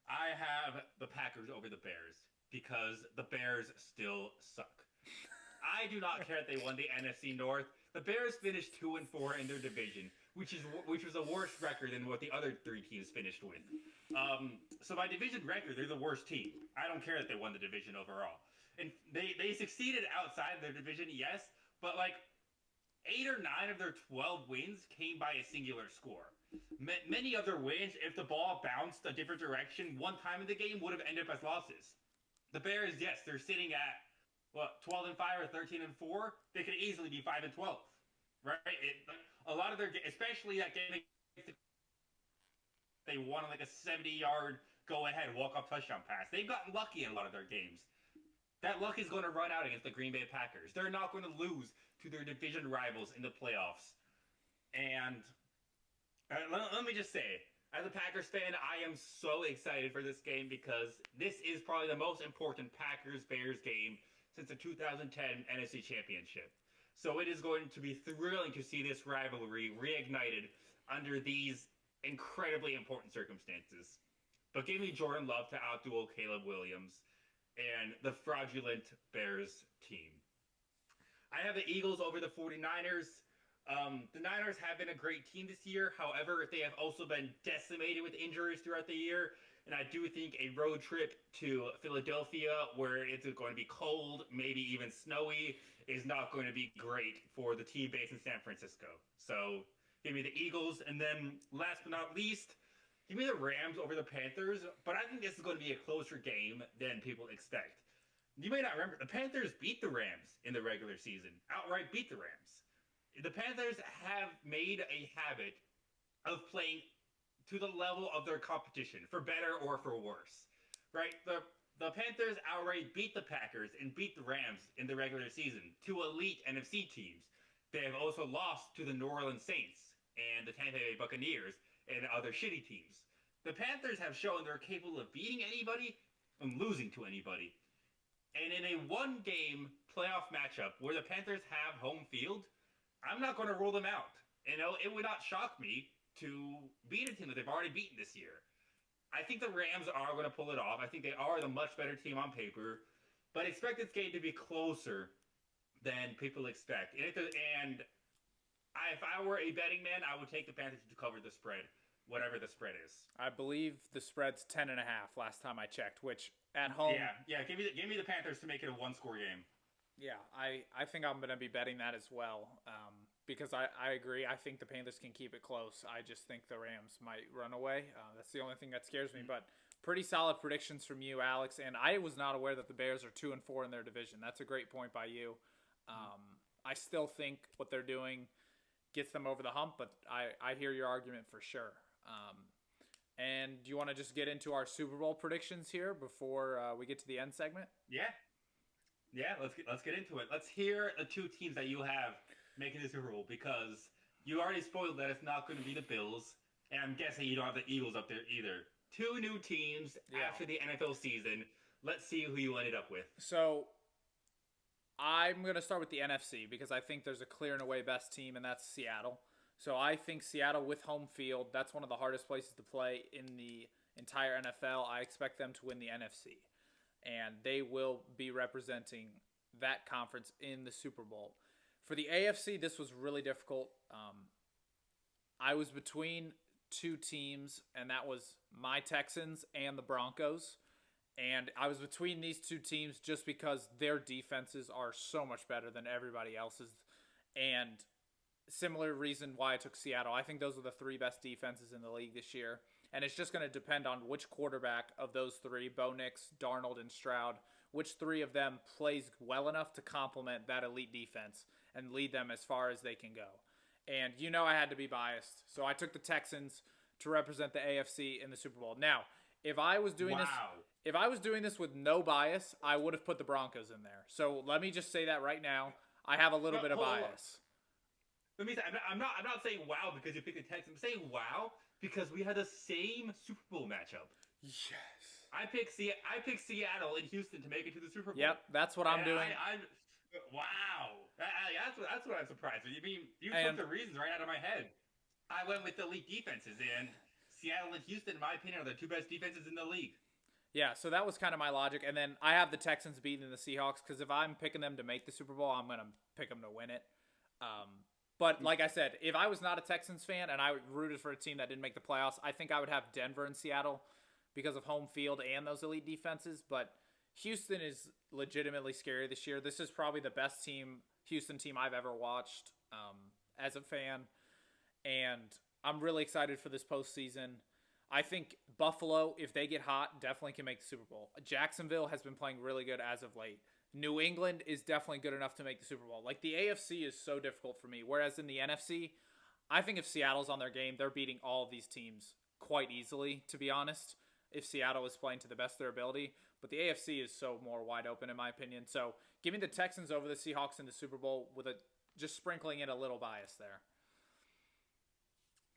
I have the Packers over the Bears because the Bears still suck. I do not care that they won the NFC North. The Bears finished 2-4 in their division, which was a worse record than what the other 3 teams finished with. So by division record, they're the worst team. I don't care that they won the division overall. And they succeeded outside of their division, yes, but like 8 or 9 of their 12 wins came by a singular score. Many other wins, if the ball bounced a different direction one time in the game, would have ended up as losses. The Bears, yes, they're sitting at 12-5 or 13-4. They could easily be 5-12, right? A lot of their, especially that game, they won like a 70-yard go-ahead walk-off touchdown pass. They've gotten lucky in a lot of their games. That luck is going to run out against the Green Bay Packers. They're not going to lose to their division rivals in the playoffs. And let me just say, as a Packers fan, I am so excited for this game because this is probably the most important Packers-Bears game since the 2010 NFC Championship. So it is going to be thrilling to see this rivalry reignited under these incredibly important circumstances. But give me Jordan Love to outduel Caleb Williams and the fraudulent Bears team. I have the Eagles over the 49ers. The Niners have been a great team this year. However, they have also been decimated with injuries throughout the year. And I do think a road trip to Philadelphia, where it's going to be cold, maybe even snowy, is not going to be great for the team based in San Francisco. So give me the Eagles. And then last but not least, give me the Rams over the Panthers. But I think this is going to be a closer game than people expect. You may not remember, the Panthers beat the Rams in the regular season. Outright beat the Rams. The Panthers have made a habit of playing to the level of their competition, for better or for worse. Right? The Panthers outright beat the Packers and beat the Rams in the regular season, two elite NFC teams. They have also lost to the New Orleans Saints and the Tampa Bay Buccaneers and other shitty teams. The Panthers have shown they're capable of beating anybody and losing to anybody. And in a one-game playoff matchup where the Panthers have home field, I'm not going to rule them out. You know, it would not shock me to beat a team that they've already beaten this year. I think the Rams are going to pull it off. I think they are the much better team on paper. But expect this game to be closer than people expect. And if I were a betting man, I would take the Panthers to cover the spread, whatever the spread is. I believe the spread's 10.5 last time I checked, which at home. Yeah. Give me the Panthers to make it a one-score game. Yeah, I think I'm going to be betting that as well, because I agree. I think the Panthers can keep it close. I just think the Rams might run away. That's the only thing that scares me. But pretty solid predictions from you, Alex. And I was not aware that the Bears are 2-4 in their division. That's a great point by you. I still think what they're doing gets them over the hump, but I hear your argument for sure. And do you want to just get into our Super Bowl predictions here before we get to the end segment? Yeah, yeah. Let's get into it. Let's hear the two teams that you have making the Super Bowl, because you already spoiled that it's not going to be the Bills, and I'm guessing you don't have the Eagles up there either. Two new teams after the NFL season. Let's see who you ended up with. So I'm going to start with the NFC because I think there's a clear and away best team, and that's Seattle. So I think Seattle with home field, that's one of the hardest places to play in the entire NFL. I expect them to win the NFC, and they will be representing that conference in the Super Bowl. For the AFC, this was really difficult. I was between two teams, and that was my Texans and the Broncos. And I was between these two teams just because their defenses are so much better than everybody else's. And similar reason why I took Seattle. I think those are the three best defenses in the league this year. And it's just going to depend on which quarterback of those three, Bo Nix, Darnold, and Stroud, which three of them plays well enough to complement that elite defense and lead them as far as they can go. And you know I had to be biased. So I took the Texans to represent the AFC in the Super Bowl. Now, if I was doing this with no bias, I would have put the Broncos in there. So let me just say that right now. I have a little bit of bias. Let me say, I'm not saying wow because you picked the Texans. I'm saying wow because we had the same Super Bowl matchup. Yes. I picked Seattle and Houston to make it to the Super Bowl. Yep, that's what I'm doing. Wow. That's what I'm surprised with. You took the reasons right out of my head. I went with the elite defenses, and Seattle and Houston, in my opinion, are the two best defenses in the league. Yeah, so that was kind of my logic. And then I have the Texans beating the Seahawks because if I'm picking them to make the Super Bowl, I'm going to pick them to win it. But like I said, if I was not a Texans fan and I rooted for a team that didn't make the playoffs, I think I would have Denver and Seattle because of home field and those elite defenses. But Houston is legitimately scary this year. This is probably the best Houston team I've ever watched as a fan. And I'm really excited for this postseason. I think Buffalo, if they get hot, definitely can make the Super Bowl. Jacksonville has been playing really good as of late. New England is definitely good enough to make the Super Bowl. Like, the AFC is so difficult for me, whereas in the NFC, I think if Seattle's on their game, they're beating all of these teams quite easily, to be honest, if Seattle is playing to the best of their ability. But the AFC is so more wide open, in my opinion. So, give me the Texans over the Seahawks in the Super Bowl with just sprinkling in a little bias there.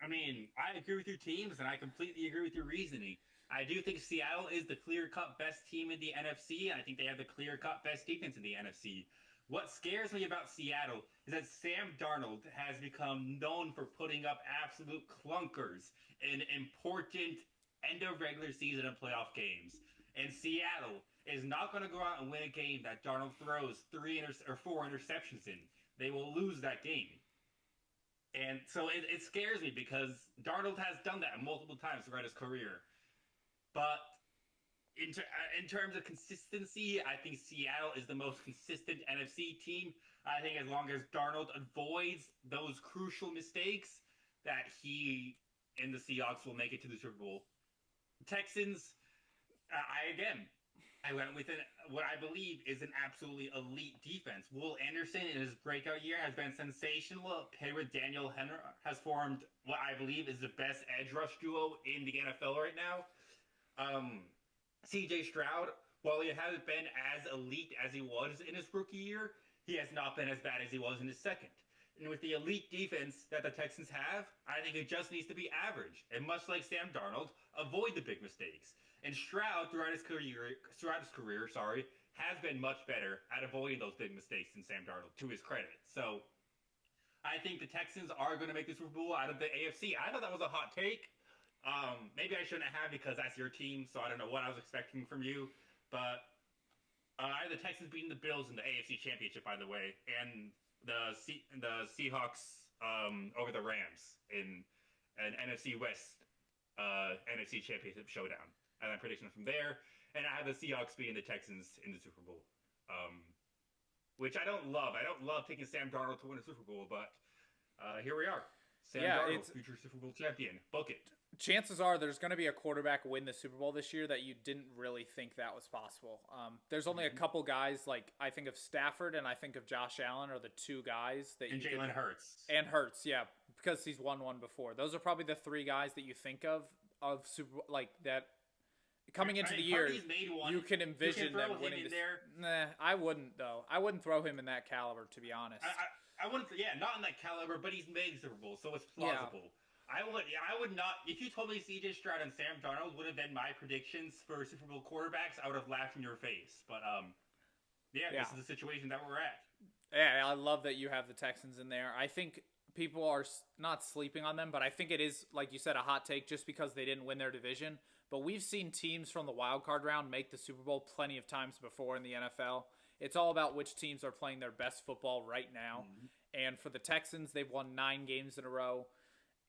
I mean, I agree with your teams, and I completely agree with your reasoning. I do think Seattle is the clear-cut best team in the NFC, and I think they have the clear-cut best defense in the NFC. What scares me about Seattle is that Sam Darnold has become known for putting up absolute clunkers in important end-of-regular season and playoff games. And Seattle is not going to go out and win a game that Darnold throws 4 interceptions in. They will lose that game. And so it scares me because Darnold has done that multiple times throughout his career. But in terms of consistency, I think Seattle is the most consistent NFC team. I think as long as Darnold avoids those crucial mistakes, that he and the Seahawks will make it to the Super Bowl. Texans, I went with what I believe is an absolutely elite defense. Will Anderson, in his breakout year, has been sensational. Paired with Daniel Henry, has formed what I believe is the best edge rush duo in the NFL right now. C.J. Stroud, while he hasn't been as elite as he was in his rookie year, he has not been as bad as he was in his second. And with the elite defense that the Texans have, I think it just needs to be average. And much like Sam Darnold, avoid the big mistakes. And Stroud, throughout his career, has been much better at avoiding those big mistakes than Sam Darnold, to his credit. So, I think the Texans are going to make the Super Bowl out of the AFC. I thought that was a hot take. Maybe I shouldn't have because that's your team, so I don't know what I was expecting from you. But I have the Texans beating the Bills in the AFC Championship, by the way, and the Seahawks over the Rams in an NFC West NFC Championship showdown. And I'm prediction from there. And I have the Seahawks beating the Texans in the Super Bowl. which I don't love. I don't love taking Sam Darnold to win a Super Bowl, but here we are. Sam Darnold, future Super Bowl champion. Book it. Chances are there's going to be a quarterback win the Super Bowl this year that you didn't really think that was possible. There's only a couple guys, like I think of Stafford and I think of Josh Allen are the two guys that and Jalen Hurts. And Hurts, yeah, because he's won one before. Those are probably the three guys that you think of Super like that coming into the year. You can envision them winning this. Nah, I wouldn't though. I wouldn't throw him in that caliber, to be honest. I wouldn't. Yeah, not in that caliber, but he's made Super Bowl, so it's plausible. Yeah. I would not. If you told me C.J. Stroud and Sam Darnold would have been my predictions for Super Bowl quarterbacks, I would have laughed in your face. But this is the situation that we're at. Yeah, I love that you have the Texans in there. I think people are not sleeping on them, but I think it is, like you said, a hot take just because they didn't win their division. But we've seen teams from the wild card round make the Super Bowl plenty of times before in the NFL. It's all about which teams are playing their best football right now. Mm-hmm. And for the Texans, they've won 9 games in a row.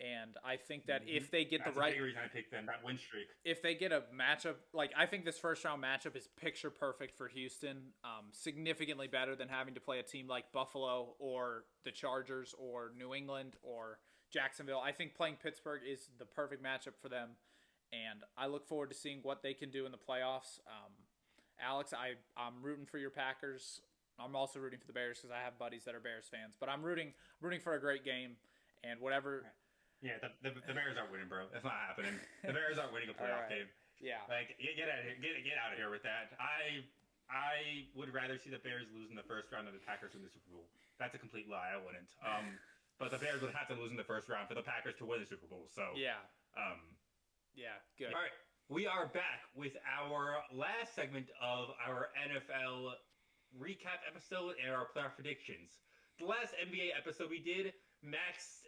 And I think that if they get That's the right, a big reason I pick them, that win streak. If they get a matchup, like I think this first round matchup is picture perfect for Houston, significantly better than having to play a team like Buffalo or the Chargers or New England or Jacksonville. I think playing Pittsburgh is the perfect matchup for them, and I look forward to seeing what they can do in the playoffs. Alex, I'm rooting for your Packers. I'm also rooting for the Bears because I have buddies that are Bears fans, but I'm rooting for a great game and whatever. Yeah, the Bears aren't winning, bro. That's not happening. The Bears aren't winning a playoff game. Yeah, like get out of here, get out of here with that. I would rather see the Bears lose in the first round than the Packers win the Super Bowl. That's a complete lie. I wouldn't. But the Bears would have to lose in the first round for the Packers to win the Super Bowl. So yeah, good. All right, we are back with our last segment of our NFL recap episode and our playoff predictions. The last NBA episode we did, Max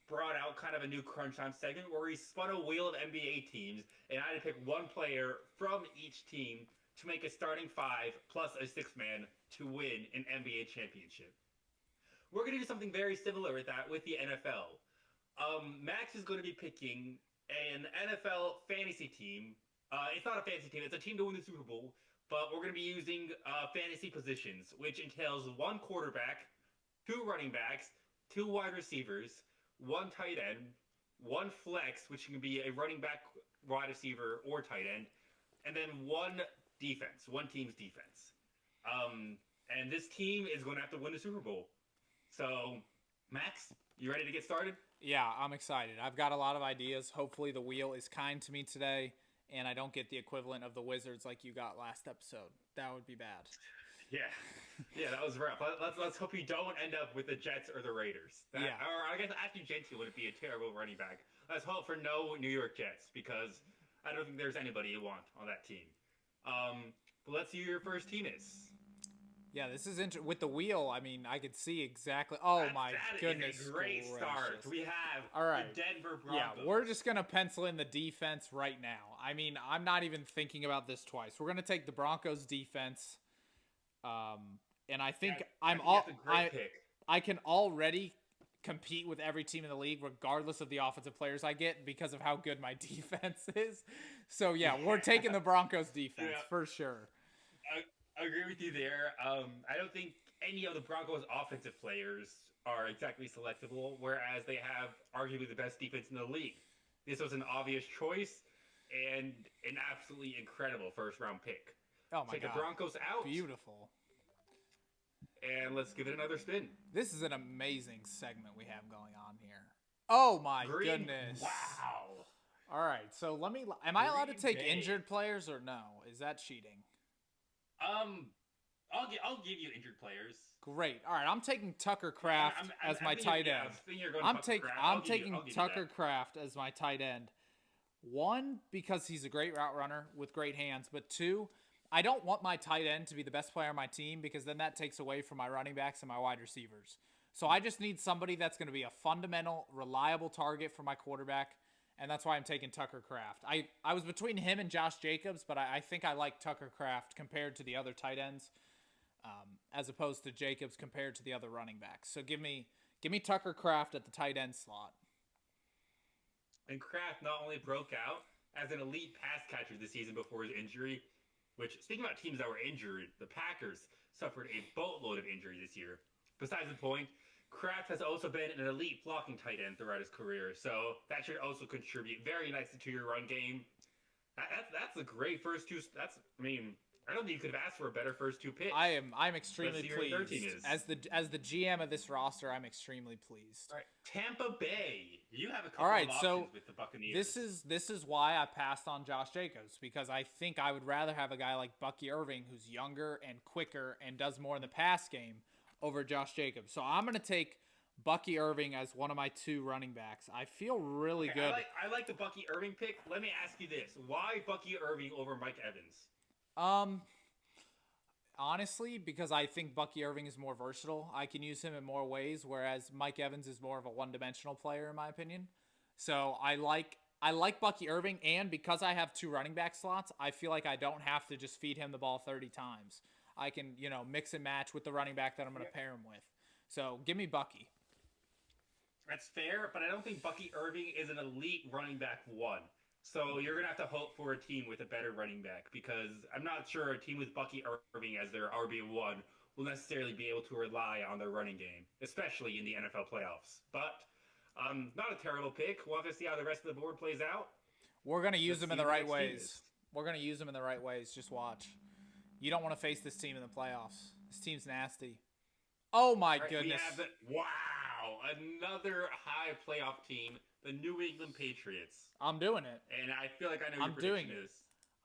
brought out kind of a new crunch time segment where he spun a wheel of NBA teams, and I had to pick one player from each team to make a starting 5 plus a 6-man to win an NBA championship. We're going to do something very similar with that with the NFL. Max is going to be picking an NFL fantasy team. It's not a fantasy team, it's a team to win the Super Bowl, but we're going to be using fantasy positions, which entails 1 quarterback, 2 running backs, 2 wide receivers, 1 tight end, 1 flex, which can be a running back, wide receiver, or tight end, and then 1 defense, 1 team's defense. And this team is going to have to win the Super Bowl. So, Max, you ready to get started? Yeah, I'm excited. I've got a lot of ideas. Hopefully the wheel is kind to me today, and I don't get the equivalent of the Wizards like you got last episode. That would be bad. Yeah, that was rough. Let's hope you don't end up with the Jets or the Raiders. Or I guess actually Gentry would be a terrible running back. Let's hope for no New York Jets because I don't think there's anybody you want on that team. But let's see who your first team is. Yeah, this is with the wheel. I mean, I could see exactly. Oh my goodness! That is a great start. We have the Denver Broncos. Yeah, we're just gonna pencil in the defense right now. I mean, I'm not even thinking about this twice. We're gonna take the Broncos defense. And I think I can already compete with every team in the league, regardless of the offensive players I get, because of how good my defense is. So yeah, we're taking the Broncos defense for sure. I agree with you there. I don't think any of the Broncos offensive players are exactly selectable, whereas they have arguably the best defense in the league. This was an obvious choice and an absolutely incredible first-round pick. Oh my God. Take the Broncos out. Beautiful. And let's give it another spin. This is an amazing segment we have going on here. Oh my goodness. Wow. All right, so am I allowed to take injured players or no? Is that cheating? I'll give you injured players. Great. All right, I'm taking Tucker Kraft as my tight end. I'm taking Tucker Kraft as my tight end. 1, because he's a great route runner with great hands, but 2, I don't want my tight end to be the best player on my team because then that takes away from my running backs and my wide receivers. So I just need somebody that's going to be a fundamental, reliable target for my quarterback, and that's why I'm taking Tucker Kraft. I was between him and Josh Jacobs, but I think I like Tucker Kraft compared to the other tight ends, as opposed to Jacobs compared to the other running backs. So give me Tucker Kraft at the tight end slot. And Kraft not only broke out as an elite pass catcher this season before his injury, which, speaking about teams that were injured, the Packers suffered a boatload of injuries this year. Besides the point, Kraft has also been an elite blocking tight end throughout his career, so that should also contribute very nicely to your run game. That's a great first two. I don't think you could have asked for a better first two picks. I'm extremely pleased. As the GM of this roster, I'm extremely pleased. All right, Tampa Bay. You have a couple of options with the Buccaneers. This is why I passed on Josh Jacobs, because I think I would rather have a guy like Bucky Irving, who's younger and quicker and does more in the pass game, over Josh Jacobs. So I'm going to take Bucky Irving as one of my 2 running backs. I feel really good. I like the Bucky Irving pick. Let me ask you this. Why Bucky Irving over Mike Evans? Honestly, because I think Bucky Irving is more versatile. I can use him in more ways, whereas Mike Evans is more of a one-dimensional player, in my opinion. So I like Bucky Irving, and because I have 2 running back slots, I feel like I don't have to just feed him the ball 30 times. I can, mix and match with the running back that I'm going to pair him with. So give me Bucky. That's fair, but I don't think Bucky Irving is an elite running back 1. So you're going to have to hope for a team with a better running back, because I'm not sure a team with Bucky Irving as their RB1 will necessarily be able to rely on their running game, especially in the NFL playoffs. But not a terrible pick. We'll have to see how the rest of the board plays out. We're going to use them in the right ways. We're going to use them in the right ways. Just watch. You don't want to face this team in the playoffs. This team's nasty. Oh, my goodness. Wow. Another high playoff team, the New England Patriots. I'm doing it. And I feel like I know your prediction is.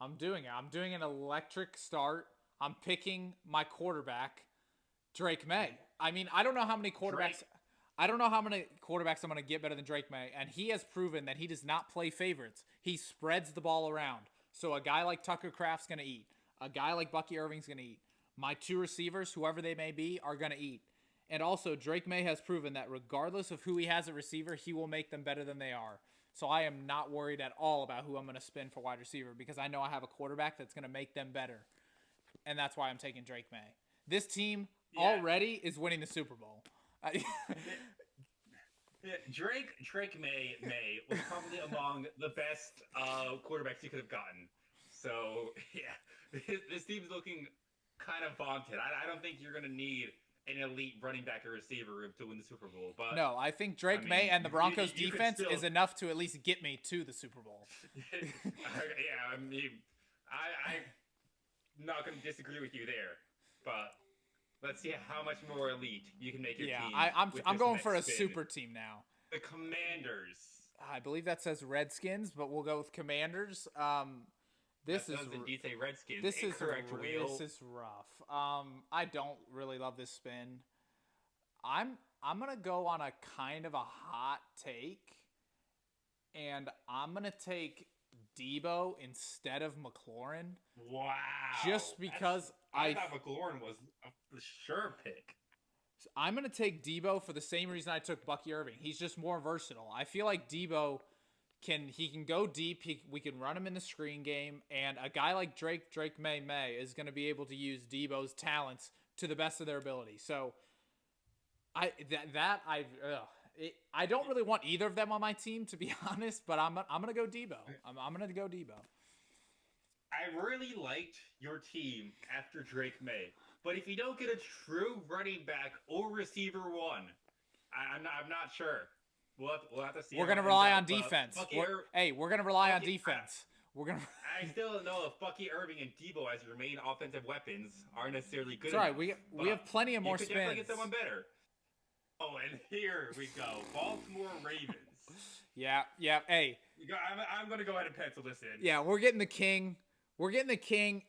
I'm doing it. I'm doing an electric start. I'm picking my quarterback, Drake May. I mean, I don't know how many quarterbacks I'm going to get better than Drake May, and he has proven that he does not play favorites. He spreads the ball around. So a guy like Tucker Kraft's going to eat. A guy like Bucky Irving's going to eat. My 2 receivers, whoever they may be, are going to eat. And also, Drake May has proven that regardless of who he has at receiver, he will make them better than they are. So I am not worried at all about who I'm going to spin for wide receiver, because I know I have a quarterback that's going to make them better. And that's why I'm taking Drake May. This team already is winning the Super Bowl. Drake May was probably among the best quarterbacks you could have gotten. So, yeah, this team's looking kind of vaunted. I don't think you're going to need an elite running back or receiver to win the Super Bowl. But no, I think Drake May and the Broncos defense is enough to at least get me to the Super Bowl. Yeah, I mean, I'm not going to disagree with you there, but let's see how much more elite you can make your team. Yeah, I'm going for a super team now. The Commanders. I believe that says Redskins, but we'll go with Commanders. This is indeed say Redskins. This is correct. This is rough. I don't really love this spin. I'm gonna go on a kind of a hot take, and I'm gonna take Debo instead of McLaurin. Wow! Just because I thought McLaurin was a sure pick. I'm gonna take Debo for the same reason I took Bucky Irving. He's just more versatile. I feel like Debo can go deep. We can run him in the screen game, and a guy like Drake May is going to be able to use Debo's talents to the best of their ability. So I don't really want either of them on my team, to be honest. But I'm gonna go Debo. I'm gonna go Debo. I really liked your team after Drake May, but if you don't get a true running back or receiver 1, I'm not sure. We'll have to see. We're going to rely on defense. We're going to rely on defense. I still don't know if Bucky Irving and Debo as your main offensive weapons are necessarily good. Sorry, we have plenty of more spins. You could definitely get someone better. Oh, and here we go. Baltimore Ravens. Yeah. Hey. I'm going to go ahead and pencil this in. Yeah, we're getting the king.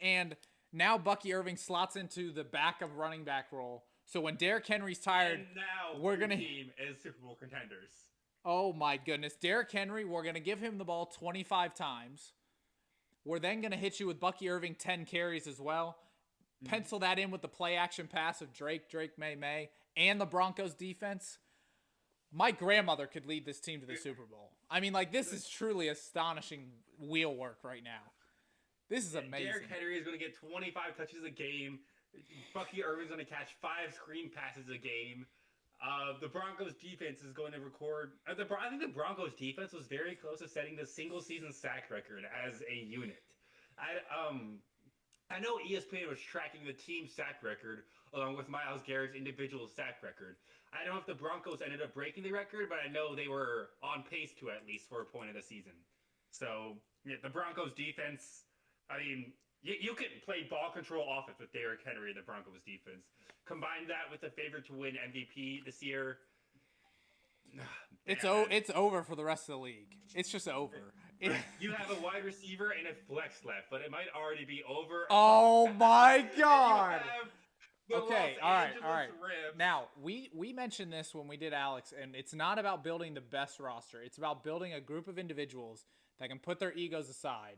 And now Bucky Irving slots into the back of running back role. So when Derrick Henry's tired, and now we're going to team is Super Bowl contenders. Oh my goodness. Derrick Henry, we're going to give him the ball 25 times. We're then going to hit you with Bucky Irving 10 carries as well. Pencil that in with the play action pass of Drake May, and the Broncos defense. My grandmother could lead this team to the Super Bowl. I mean, this is truly astonishing wheel work right now. This is amazing. Derrick Henry is going to get 25 touches a game. Bucky Irving's going to catch 5 screen passes a game. The Broncos defense is going to record. I think the Broncos defense was very close to setting the single season sack record as a unit. I know ESPN was tracking the team sack record along with Myles Garrett's individual sack record. I don't know if the Broncos ended up breaking the record, but I know they were on pace to at least for a point of the season. So yeah, the Broncos defense. I mean, you can play ball control offense with Derrick Henry and the Broncos defense. Combine that with the favorite to win MVP this year. It's over for the rest of the league. It's just over. You have a wide receiver and a flex left, but it might already be over. Oh my God! Okay, all right. Now we mentioned this when we did Alex, and it's not about building the best roster. It's about building a group of individuals that can put their egos aside.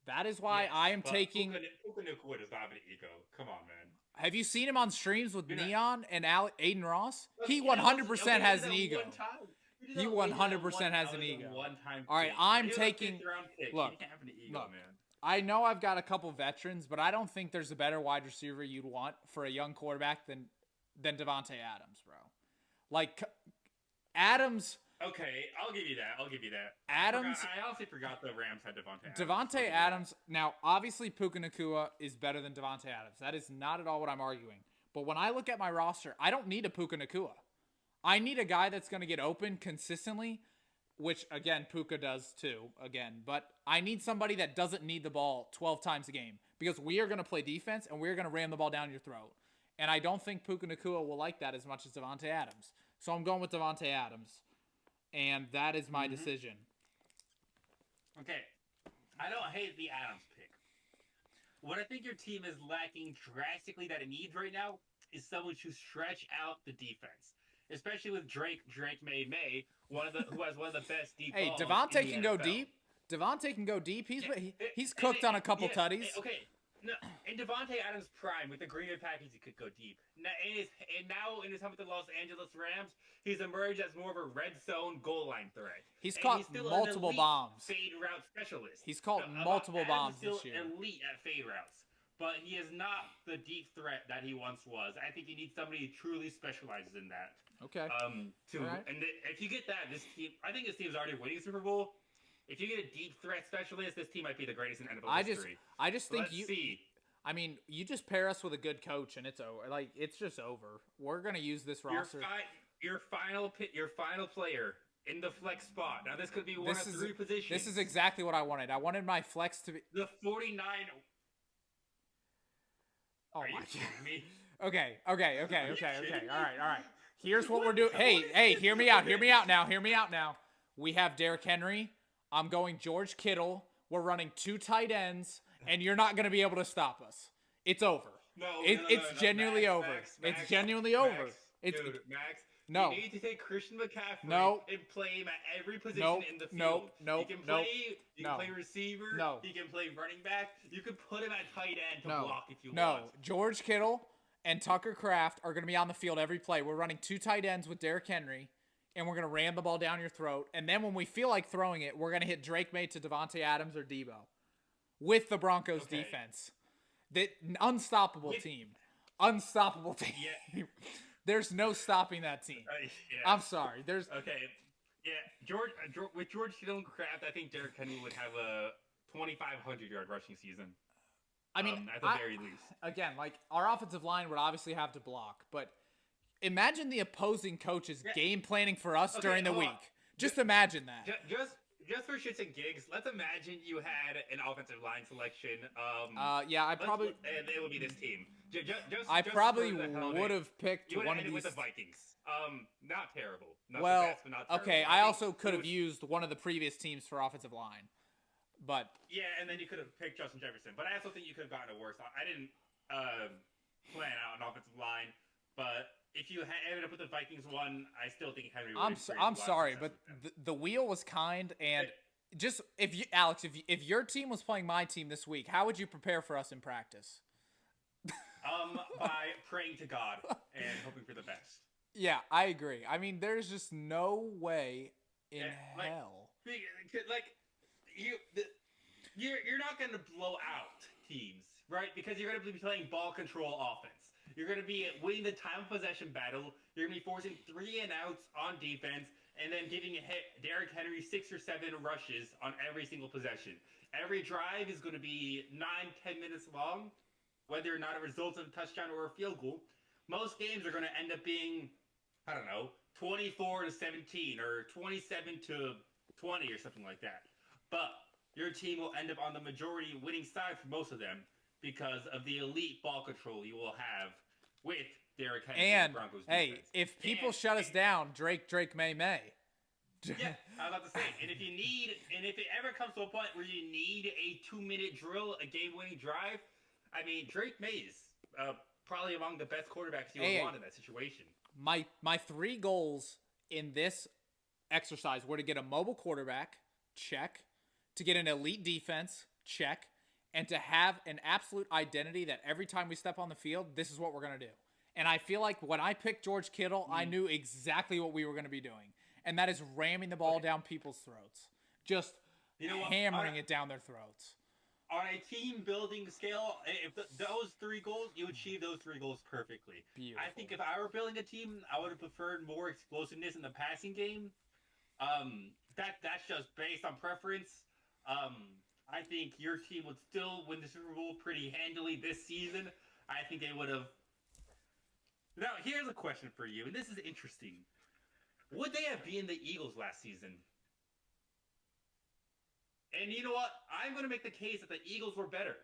That is why I am taking. Puka Nacua does not have an ego. Come on, man. Have you seen him on streams with Neon and Aiden Ross? He 100% has an ego. He 100% has an ego. All right, I'm taking. Look, I know I've got a couple veterans, but I don't think there's a better wide receiver you'd want for a young quarterback than Davante Adams, bro. Like Adams. Okay, I'll give you that. Adams. I honestly forgot the Rams had Davante Adams. Davante Adams. Now, obviously, Puka Nacua is better than Davante Adams. That is not at all what I'm arguing. But when I look at my roster, I don't need a Puka Nacua. I need a guy that's going to get open consistently, which, again, Puka does too, again. But I need somebody that doesn't need the ball 12 times a game because we are going to play defense and we're going to ram the ball down your throat. And I don't think Puka Nacua will like that as much as Davante Adams. So I'm going with Davante Adams. And that is my decision. Okay. I don't hate the Adams pick. What I think your team is lacking drastically that it needs right now is someone to stretch out the defense. Especially with Drake May, who has one of the best deep balls. Hey, Devontae can go deep. Devontae can go deep. He's cooked on a couple tutties. Okay. No, in Davante Adams' prime, with the Green Bay Packers, he could go deep. Now in his time with the Los Angeles Rams, he's emerged as more of a red zone goal line threat. He's caught multiple bombs. Fade route specialist. He's caught multiple bombs this year. Elite at fade routes, but he is not the deep threat that he once was. I think you need somebody who truly specializes in that. Okay. And if you get that, this team, I think this team's already winning Super Bowl. If you get a deep threat specialist, this team might be the greatest in NFL history. I just think Let's see. I mean, you just pair us with a good coach, and it's over. Like, it's just over. We're gonna use this roster. Your final player in the flex spot. Now, this could be one of three positions. This is exactly what I wanted. I wanted my flex to be the 49. Oh Are my you God. kidding me? Okay. All right. Here's what we're doing. Hey, hear me out now. We have Derrick Henry. I'm going George Kittle. We're running 2 tight ends, and you're not going to be able to stop us. It's over. It's genuinely over. It's genuinely over. Max. No. You need to take Christian McCaffrey and play him at every position in the field. He can play receiver. He can play running back. You can put him at tight end to block if you want. No. George Kittle and Tucker Kraft are going to be on the field every play. We're running 2 tight ends with Derrick Henry, and we're going to ram the ball down your throat. And then when we feel like throwing it, we're going to hit Drake May to Davante Adams or Debo with the Broncos defense. The unstoppable team. Unstoppable team. Yeah. There's no stopping that team. I'm sorry. There's with George Kittle and Kraft, I think Derrick Henry would have a 2,500-yard rushing season. I mean, at the very least. Again, like, our offensive line would obviously have to block, but imagine the opposing coaches game planning for us during the week. Just imagine that. Just for shits and gigs, let's imagine you had an offensive line selection. It would be this team. I probably would have picked one of these. With the Vikings. Not terrible. Not well, the best, but not terrible. Okay, I also could have used one of the previous teams for offensive line, but yeah, and then you could have picked Justin Jefferson. But I also think you could have gotten a worse. I didn't plan out an offensive line, but if you ended up with the Vikings one, I still think Henry would I'm sorry, but the wheel was kind, and just Alex, if your team was playing my team this week, how would you prepare for us in practice? By praying to God and hoping for the best. Yeah, I agree. I mean, there's just no way in hell. You're not going to blow out teams, right? Because you're going to be playing ball control offense. You're going to be winning the time of possession battle. You're going to be forcing 3 and outs on defense, and then giving Derrick Henry 6 or 7 rushes on every single possession. Every drive is going to be 9-10 minutes long, whether or not it results in a touchdown or a field goal. Most games are going to end up being, I don't know, 24-17 or 27-20 or something like that. But your team will end up on the majority winning side for most of them because of the elite ball control you will have with Derrick Henry and the Broncos defense. Hey, if people shut us down, Drake may. Yeah, I was about to say, and if it ever comes to a point where you need a 2-minute drill, a game-winning drive, I mean, Drake May is probably among the best quarterbacks you would want in that situation. My 3 goals in this exercise were to get a mobile quarterback, check, to get an elite defense, check, and to have an absolute identity that every time we step on the field, this is what we're going to do. And I feel like when I picked George Kittle, I knew exactly what we were going to be doing. And that is ramming the ball down people's throats. Just hammering it down their throats. On a team-building scale, if those 3 goals, you achieve those 3 goals perfectly. Beautiful. I think if I were building a team, I would have preferred more explosiveness in the passing game. That's just based on preference. I think your team would still win the Super Bowl pretty handily this season. I think they would have. Now, here's a question for you, and this is interesting. Would they have beaten the Eagles last season? And you know what? I'm going to make the case that the Eagles were better.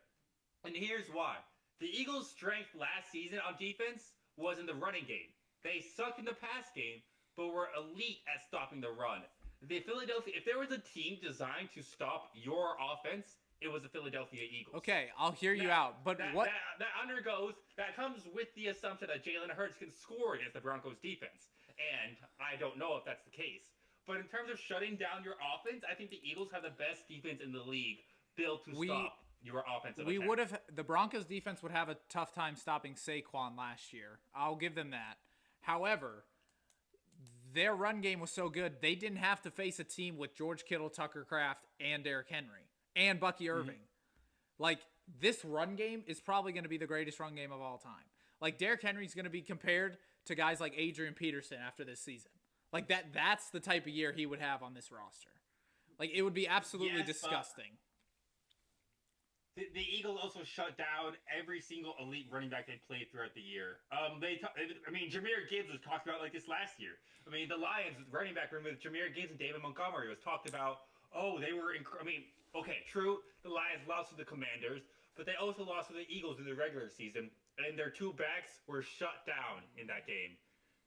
And here's why. The Eagles' strength last season on defense was in the running game. They sucked in the pass game, but were elite at stopping the run. If there was a team designed to stop your offense, it was the Philadelphia Eagles. Okay, I'll hear you out. But that comes with the assumption that Jalen Hurts can score against the Broncos defense. And I don't know if that's the case. But in terms of shutting down your offense, I think the Eagles have the best defense in the league built to stop your offensive attack. The Broncos defense would have a tough time stopping Saquon last year. I'll give them that. However, their run game was so good, they didn't have to face a team with George Kittle, Tucker Kraft, and Derrick Henry, and Bucky Irving. Mm-hmm. Like, this run game is probably going to be the greatest run game of all time. Like, Derrick Henry's going to be compared to guys like Adrian Peterson after this season. Like, that's the type of year he would have on this roster. Like, it would be absolutely disgusting. The Eagles also shut down every single elite running back they played throughout the year. Jahmyr Gibbs was talked about like this last year. I mean, the Lions running back room with Jahmyr Gibbs and David Montgomery was talked about. Oh, they were okay, true, the Lions lost to the Commanders, but they also lost to the Eagles in the regular season, and their 2 backs were shut down in that game.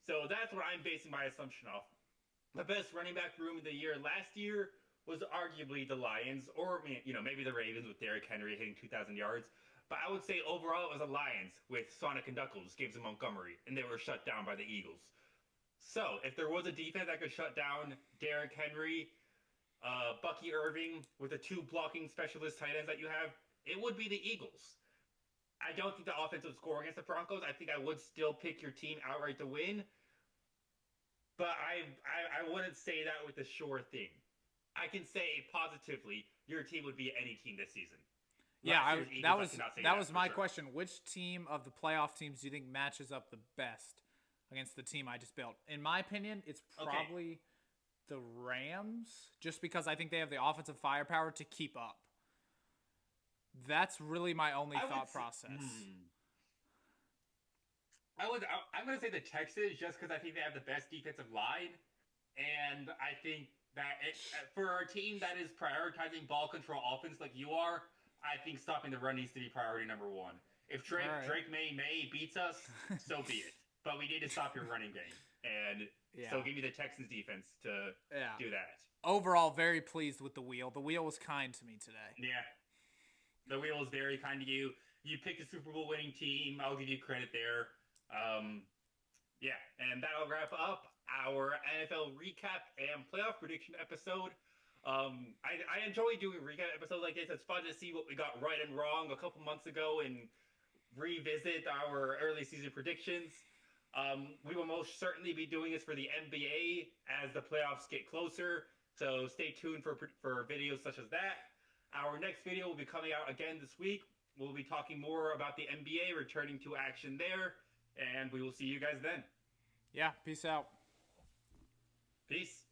So that's what I'm basing my assumption off. The best running back room of the year last year was arguably the Lions, or maybe the Ravens with Derrick Henry hitting 2,000 yards. But I would say overall it was the Lions with Sonic and Knuckles, Gibbs and Montgomery, and they were shut down by the Eagles. So if there was a defense that could shut down Derrick Henry, Bucky Irving with the 2 blocking specialist tight ends that you have, it would be the Eagles. I don't think the offense would score against the Broncos. I think I would still pick your team outright to win. But I wouldn't say that with a sure thing. I can say positively your team would be any team this season. That was my question. Which team of the playoff teams do you think matches up the best against the team I just built? In my opinion, it's probably the Rams, just because I think they have the offensive firepower to keep up. That's really my only thought process. I'm going to say the Texans just because I think they have the best defensive line. And I think that for a team that is prioritizing ball control offense like you are, I think stopping the run needs to be priority number 1. If Drake May beats us, so be it. But we need to stop your running game. And so give me the Texans defense to do that. Overall, very pleased with the wheel. The wheel was kind to me today. Yeah. The wheel is very kind to you. You picked a Super Bowl winning team. I'll give you credit there. And that'll wrap up our NFL recap and playoff prediction episode. I enjoy doing recap episodes like this. It's fun to see what we got right and wrong a couple months ago and revisit our early season predictions. We will most certainly be doing this for the NBA as the playoffs get closer. So stay tuned for videos such as that. Our next video will be coming out again this week. We'll be talking more about the NBA returning to action there. And we will see you guys then. Yeah, peace out. Peace.